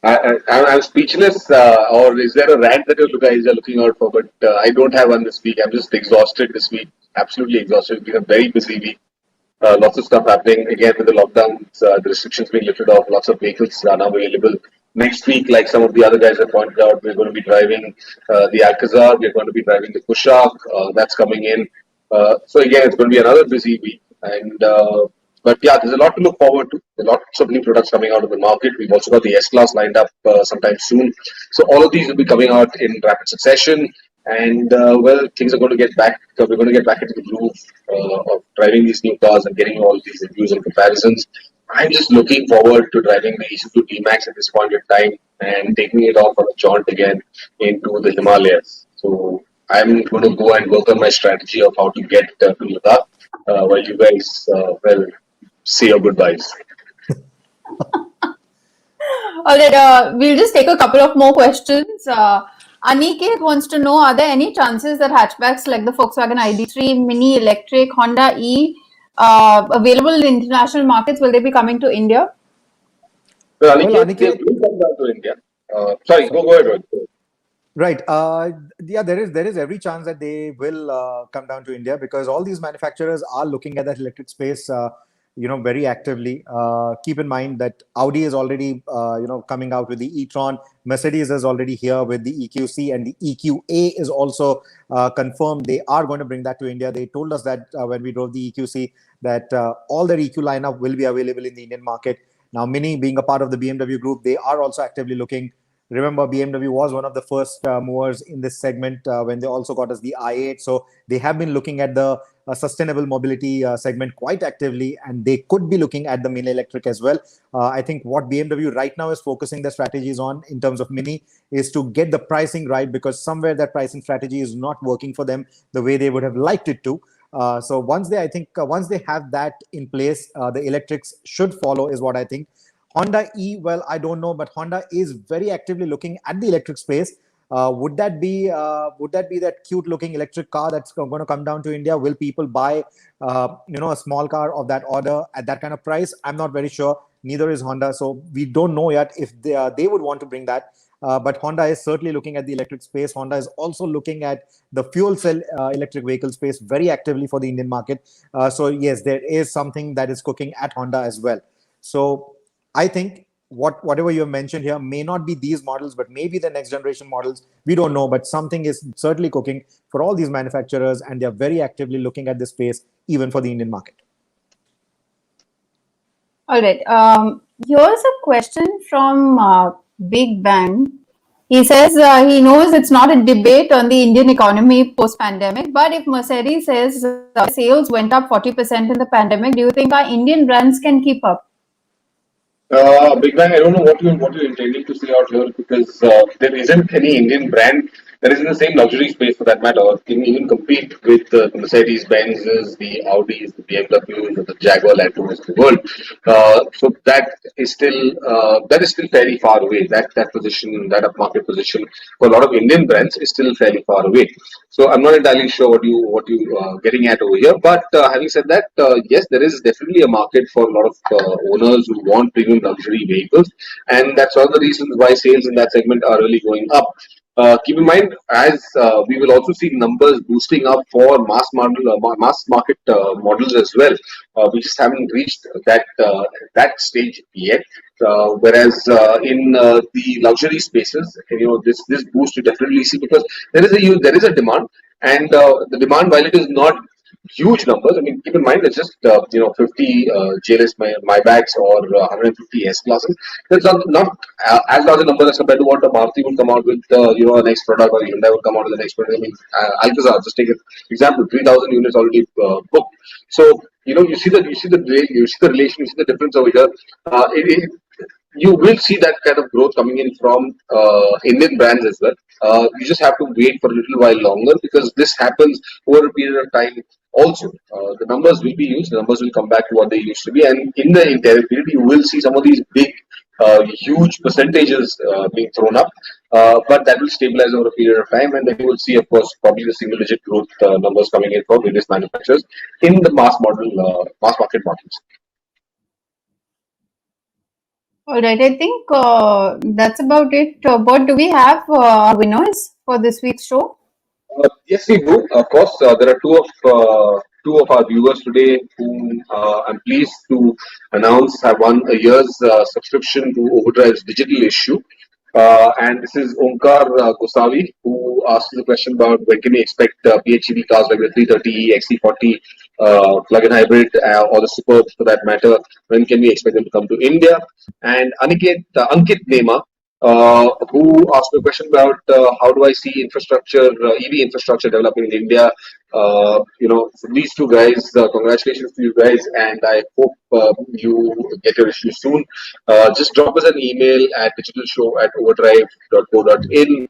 I'm speechless, or is there a rant that you guys are looking out for? But I don't have one this week. I'm just exhausted this week. Absolutely exhausted. It's been a very busy week. Lots of stuff happening again with the lockdowns, the restrictions being lifted off. Lots of vehicles are now available. Next week, like some of the other guys have pointed out, we're going to be driving the Alcazar. We're going to be driving the Kushaq. That's coming in. So again, it's going to be another busy week. But yeah, there's a lot to look forward to. There are lots of new products coming out of the market. We've also got the S-Class lined up sometime soon. So all of these will be coming out in rapid succession. And things are going to get back. We're going to get back into the groove of driving these new cars and getting all these reviews and comparisons. I'm just looking forward to driving the Isuzu D-Max at this point in time and taking it off on a jaunt again into the Himalayas. So I'm going to go and work on my strategy of how to get to Ladakh while you guys say your goodbyes. All right, we'll just take a couple of more questions. Aniket wants to know, are there any chances that hatchbacks like the Volkswagen ID3, Mini Electric, Honda E available in international markets? Will they be coming to India? Well, Well, Aniket, they Aniket, will come down to India. Sorry, sorry. go ahead. Rohit. Right. Yeah, there is every chance that they will come down to India because all these manufacturers are looking at that electric space, very actively. Keep in mind that Audi is already, coming out with the e-tron. Mercedes is already here with the EQC, and the EQA is also confirmed. They are going to bring that to India. They told us that when we drove the EQC that all their EQ lineup will be available in the Indian market. Now, Mini being a part of the BMW group, they are also actively looking. Remember, BMW was one of the first movers in this segment when they also got us the i8. So they have been looking at the sustainable mobility segment quite actively, and they could be looking at the mini electric as well. I think what BMW right now is focusing their strategies on in terms of mini is to get the pricing right, because somewhere that pricing strategy is not working for them the way they would have liked it to. So once they have that in place, the electrics should follow, is what I think. Honda E, well, I don't know, but Honda is very actively looking at the electric space. Would that be that cute looking electric car that's going to come down to India? Will people buy a small car of that order at that kind of price? I'm not very sure. Neither is Honda, so we don't know yet if they would want to bring that. But Honda is certainly looking at the electric space. Honda is also looking at the fuel cell electric vehicle space very actively for the Indian market. So yes, there is something that is cooking at Honda as well. So I think whatever you have mentioned here may not be these models, but maybe the next generation models. We don't know, but something is certainly cooking for all these manufacturers, and they're very actively looking at this space, even for the Indian market. All right. Here's a question from Big Bang. He says he knows it's not a debate on the Indian economy post-pandemic, but if Mercedes says sales went up 40% in the pandemic, do you think our Indian brands can keep up? Big Bang, I don't know what you're intending to say out here, because there isn't any Indian brand that is in the same luxury space, for that matter, or can even compete with the Mercedes Benzes, the Audis, the BMWs, or the Jaguar Land Rovers of the world. So that is still fairly far away. That position, that upmarket position for a lot of Indian brands is still fairly far away. So I'm not entirely sure what you getting at over here. But having said that, yes, there is definitely a market for a lot of owners who want premium luxury vehicles, and that's one of the reasons why sales in that segment are really going up. Keep in mind, as we will also see numbers boosting up for mass market models as well. We just haven't reached that stage yet. Whereas in the luxury spaces, this boost you definitely see, because there is a demand, and the demand, while it is not huge numbers. I mean, keep in mind it's just 50 GLS Maybachs or 150 S classes. That's not as large a number as compared to what a Maruti will come out with, a next product, or Hyundai will come out with the next product. I mean, Alcazar, just take an example, 3,000 units already booked. So you see the relation, you see the difference over here. You will see that kind of growth coming in from Indian brands as well. You just have to wait for a little while longer, because this happens over a period of time. Also, the numbers will be used, the numbers will come back to what they used to be, and in the entire period, you will see some of these big, huge percentages being thrown up, but that will stabilize over a period of time, and then you will see, of course, probably the single-digit growth numbers coming in from various manufacturers in the mass market models. All right, I think that's about it. What do we have winners for this week's show? Yes, we do. Of course, there are two of our viewers today whom I'm pleased to announce have won a year's subscription to Overdrive's digital issue. And this is Omkar Gosavi, who asked the question about when can we expect PHEV cars like the 330e, XC40, plug-in hybrid, or the Superb for that matter. When can we expect them to come to India? And Ankit Nema, who asked me a question about how do I see EV infrastructure developing in India. For these two guys, congratulations to you guys, and I hope you get your issue soon. Just drop us an email at digitalshow@overdrive.co.in,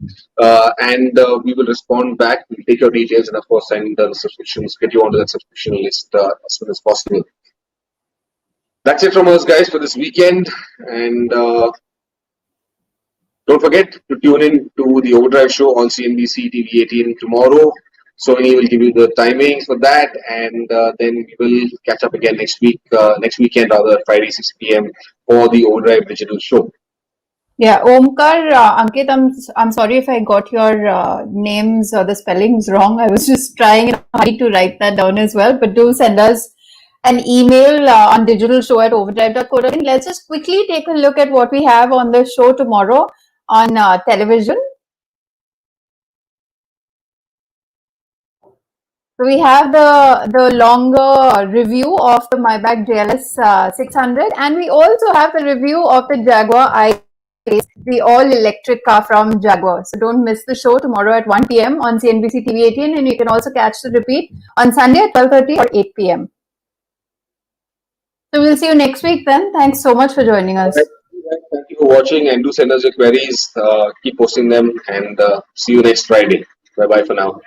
and we will respond back. We'll take your details and, of course, send the subscriptions, get you onto that subscription list as soon as possible. That's it from us, guys, for this weekend, and don't forget to tune in to the Overdrive show on CNBC TV 18 tomorrow. Sony will give you the timings for that, and then we will catch up again next week, next weekend rather, Friday 6 p.m. for the Overdrive Digital Show. Yeah, Omkar, Ankit, I'm sorry if I got your names or the spellings wrong. I was just trying hard to write that down as well. But do send us an email on digitalshow@overdrive.co.in. Let's just quickly take a look at what we have on the show tomorrow on television. So we have the longer review of the Maybach GLS 600, and we also have the review of the Jaguar I-Pace, the all-electric car from Jaguar. So don't miss the show tomorrow at 1 p.m. on CNBC TV 18, and you can also catch the repeat on Sunday at 12:30 or 8 p.m. So we'll see you next week then. Thanks so much for joining us. Thank you for watching, and do send us your queries. Keep posting them, and see you next Friday. Bye bye for now.